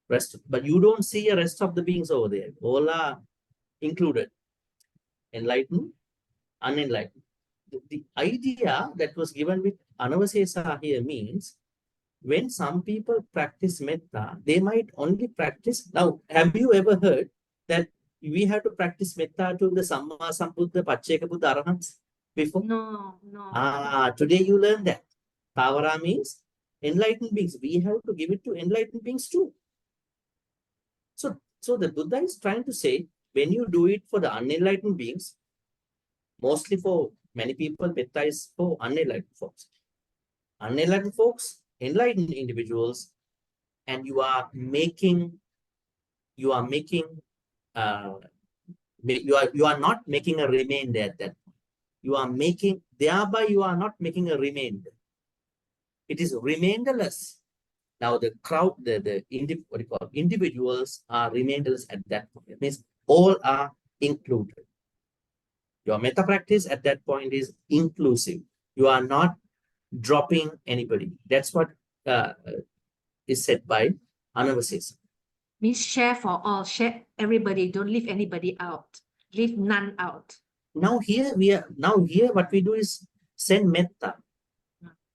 but you don't see a rest of the beings over there. All are included. Enlightened, unenlightened. The idea that was given with Anavasesa here means when some people practice metta, they might only practice. Now, have you ever heard that we have to practice metta to the Samma Sambuddha, Pacceka Buddha, Arahants before? No. Today you learn that. Tavara means enlightened beings. We have to give it to enlightened beings too. So the Buddha is trying to say, when you do it for the unenlightened beings, mostly for many people, metta is for unenlightened folks. Unenlightened folks, enlightened individuals, and you are not making a remainder at that point. Thereby you are not making a remainder. It is remainderless. Now the crowd, individuals are remainderless at that point. It means all are included. Your metta practice at that point is inclusive. You are not dropping anybody. That's what is said by Anavasesa. Means share for all. Share everybody. Don't leave anybody out. Leave none out. Now here what we do is send metta.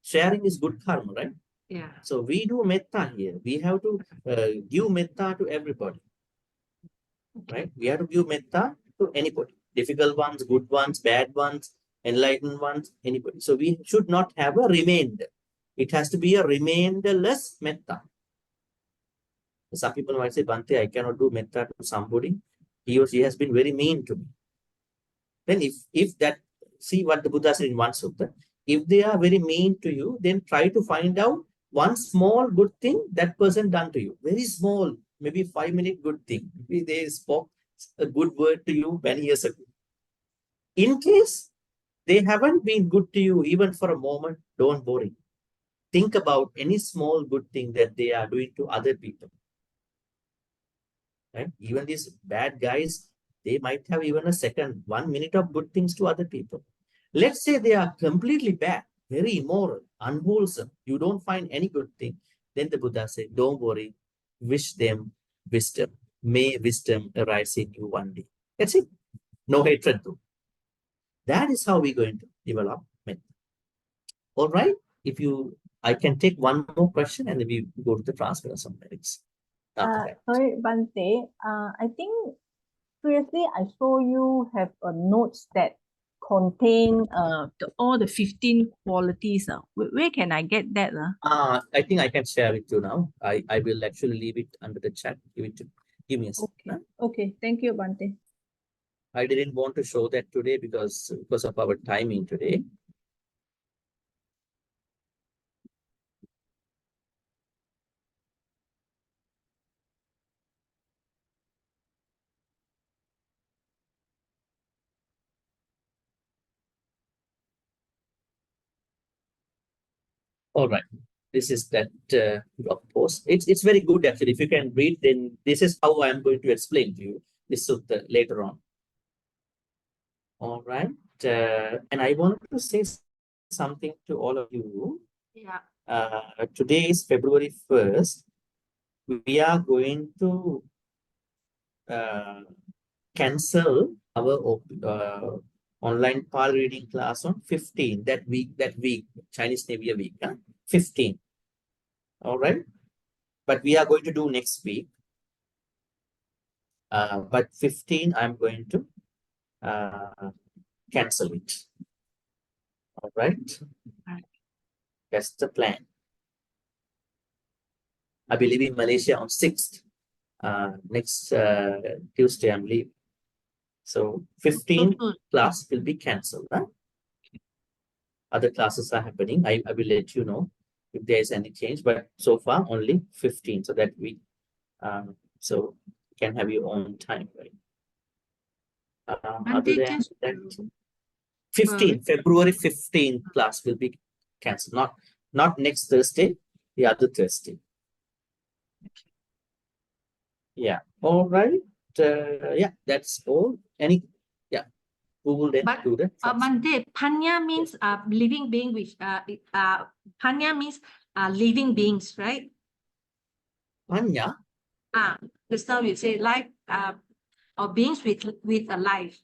Sharing is good karma, right? Yeah. So we do metta here. We have to give metta to everybody, right? We have to give metta to anybody. Difficult ones, good ones, bad ones, enlightened ones, anybody. So we should not have a remainder. It has to be a remainderless metta. Some people might say, Bhante, I cannot do metta to somebody. He or she has been very mean to me. Then if that, see what the Buddha said in one sutta, if they are very mean to you, then try to find out one small good thing that person done to you. Very small, maybe 5-minute good thing. Maybe they spoke a good word to you many years ago. In case they haven't been good to you even for a moment, don't worry. Think about any small good thing that they are doing to other people. Right? Even these bad guys, they might have even a second, 1 minute of good things to other people. Let's say they are completely bad, very immoral, unwholesome. You don't find any good thing. Then the Buddha said, don't worry, wish them wisdom. May wisdom arise in you one day. That's it. No hatred though. That is how we're going to develop metta. All right. I can take one more question and then we go to the transfer of some merits. Sorry, Bhante. I think previously I saw you have a notes that contain all the 15 qualities. Where can I get that? I think I can share with you now. I will actually leave it under the chat. Give me a second. Okay, thank you, Bhante. I didn't want to show that today because of our timing today. All right. This is that blog post. It's very good actually. If you can read, then this is how I'm going to explain to you this sutta later on. All right. And I want to say something to all of you. Yeah. Today is February 1st. We are going to cancel our online PAL reading class on 15, that week, Chinese New Year week, 15. All right. But we are going to do next week. But 15, I'm going to cancel it. All right. That's the plan. I'll be leaving Malaysia on 6th. Next Tuesday, I'm leaving. So 15 class will be cancelled. Huh? Other classes are happening. I will let you know if there is any change, but so far only 15. So that week, so you can have your own time, right? Other than that, 15, February 15th class will be cancelled. Not next Thursday, the other Thursday. Yeah. All right. Yeah, that's all. Who will then do that? Bhante, Panya means living being, which Panya means living beings, right? Panya? Just now you say life or beings with a life.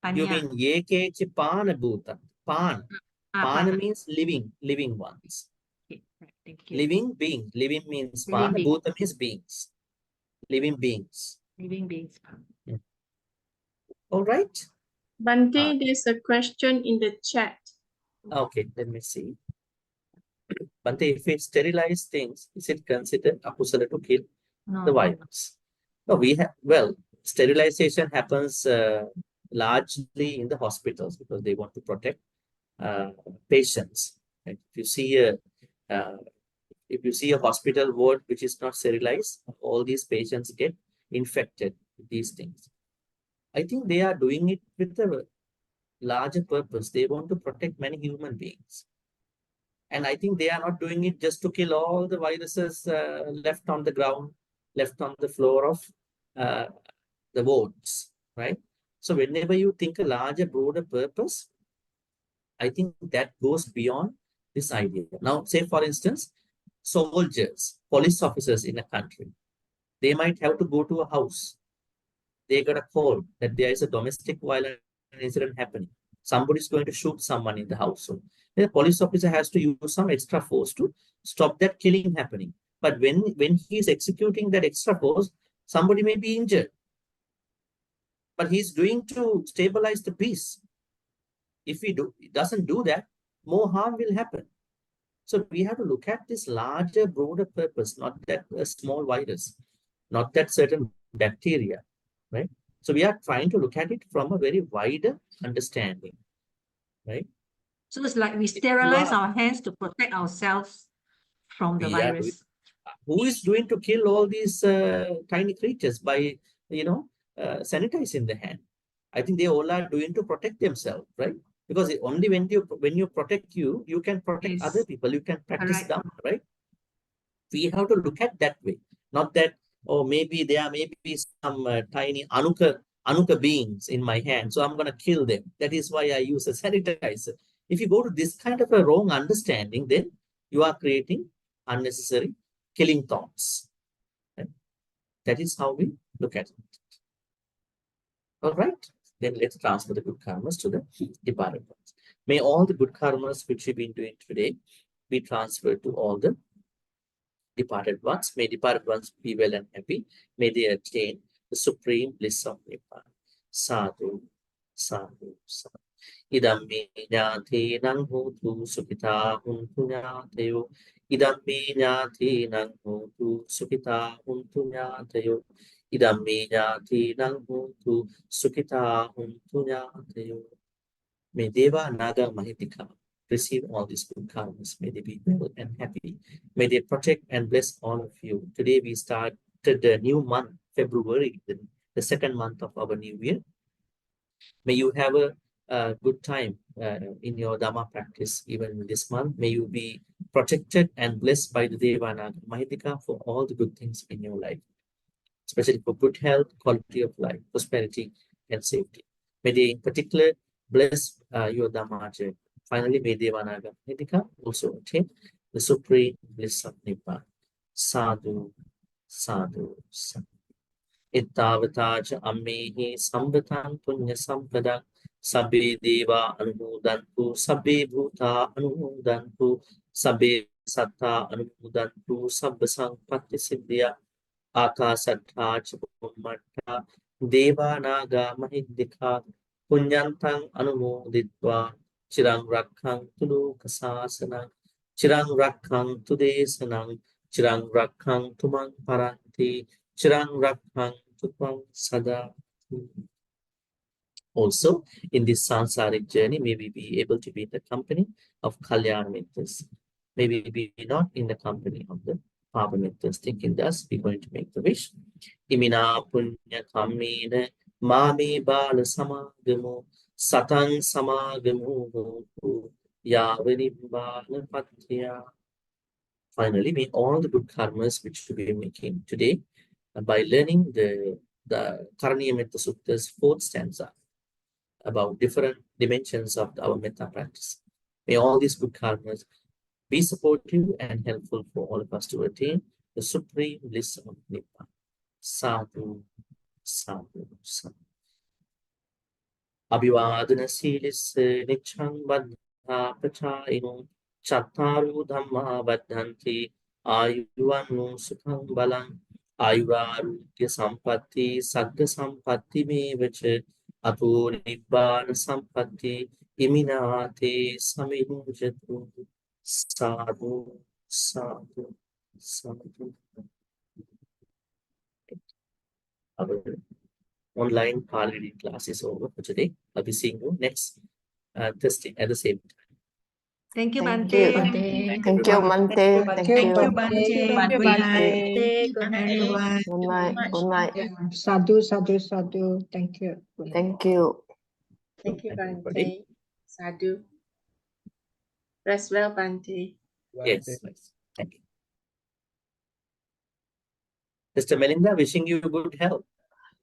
Panya. You mean yekechi pana bhuta? Pan. Pana means living ones. Okay, right, thank you. Living beings. Living means pana, bhuta means beings. Living beings. Living beings. All right. Bhante, there's a question in the chat. Okay, let me see. Bhante, if we sterilize things, is it considered akusala to kill the virus? No, sterilization happens largely in the hospitals because they want to protect patients. Right? If you see a hospital ward which is not sterilized, all these patients get infected with these things. I think they are doing it with a larger purpose. They want to protect many human beings. And I think they are not doing it just to kill all the viruses left on the ground, left on the floor of the wards, right? So whenever you think a larger, broader purpose, I think that goes beyond this idea. Now, say for instance, soldiers, police officers in a country, they might have to go to a house. They got a call that there is a domestic violence incident happening. somebody's going to shoot someone in the household. The police officer has to use some extra force to stop that killing happening. But when he is executing that extra force, somebody may be injured. But he's doing to stabilize the peace. If he doesn't do that, more harm will happen. So we have to look at this larger, broader purpose, not that small virus, not that certain bacteria, right? So we are trying to look at it from a very wider understanding, right? So it's like we sterilize our hands to protect ourselves from the virus. Who is doing to kill all these tiny creatures by, sanitizing the hand? I think they all are doing to protect themselves, right? Because only when you protect you can protect other people. You can practice Dhamma, right? We have to look at that way, not that, oh, maybe there may be some tiny anuka beings in my hand, so I'm going to kill them. That is why I use a sanitizer. If you go to this kind of a wrong understanding, then you are creating unnecessary killing thoughts. Right? That is how we look at it. All right. Then let's transfer the good karmas to the departed ones. May all the good karmas which we've been doing today be transferred to all the departed ones. May departed ones be well and happy. May they attain the supreme bliss of Nibbana. Sadhu, sadhu, sadhu. Idam me jnati nang hotu sukita huntu jnatayo. Idam me jnati nang hotu sukita huntu jnatayo. Idam me jnati nang hotu sukita huntu jnatayo. May Deva, Naga, Mahitika receive all these good karmas. May they be well and happy. May they protect and bless all of you. Today we started the new month, February, the second month of our new year. May you have a good time in your Dhamma practice even this month. May you be protected and blessed by the Deva, Naga, Mahitika for all the good things in your life, especially for good health, quality of life, prosperity, and safety. May they in particular bless your Dhamma journey. Finally, may Deva, Naga, Mahitika also attain the supreme bliss of Nibbana. Sadhu, sadhu, sadhu. Ittavatacha ammehi sambatan punya sampadang sabbe deva anumodantu sabbe bhuta anumodantu sabbe satta anumodantu sabba sampatti siddhya akasatthacha bhummata deva naga mahidika punyantang anumoditva chirang rakkhantu lokasasanang chirang rakkhantu desanang chirang rakkhantu mang paranti chirang rakkhantu tvang sada. Also, in this sansaric journey, may we be able to be in the company of Kalyana Mittas. May we be not in the company of the Papa Mittas. Thinking thus, we're going to make the wish. Imina punya kammena mame bala samagamo satang samagamo hotu yavani bala patya. Finally, may all the good karmas which we are making today by learning the Karaniya Metta Sutta's 4th stanza about different dimensions of our metta practice. May all these good karmas be supportive and helpful for all of us to attain the supreme bliss of Nibbana. Sadhu, sadhu, sadhu. Abhivadana silis nichang baddha pachayino chattaru dhamma baddhanti ayuvanu sukhang balang ayurarudya sampatti sagga sampatti mevacha ato nibbana sampatti iminate saminujatu. Sadhu, sadhu, sadhu. Our online Pali reading class is over for today. I'll be seeing you next Thursday at the same time. Thank you, Thank Bhante. you. Thank you, Bhante. Thank you. Bhante. Good night. Good night, everyone. Good night. Good night. Sadhu, sadhu, sadhu. Thank you. Thank you. Thank you, Thank you, everybody. Bhante. Sadhu. Rest well, Bhante. Yes, nice. Thank you. Mr. Melinda, wishing you good health.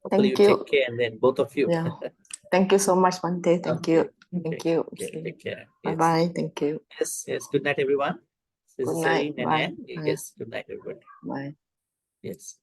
Hopefully Thank you you. take care, and then both of you. Yeah. Thank you so much, Bhante. Thank Okay. you. Thank Okay. you. Okay. Take care. Bye Yes. bye. Thank you. Yes. Yes. Good night, everyone. This Good is night. Celine and Bye. Anne. Yes. Good night, everybody. Bye. Yes.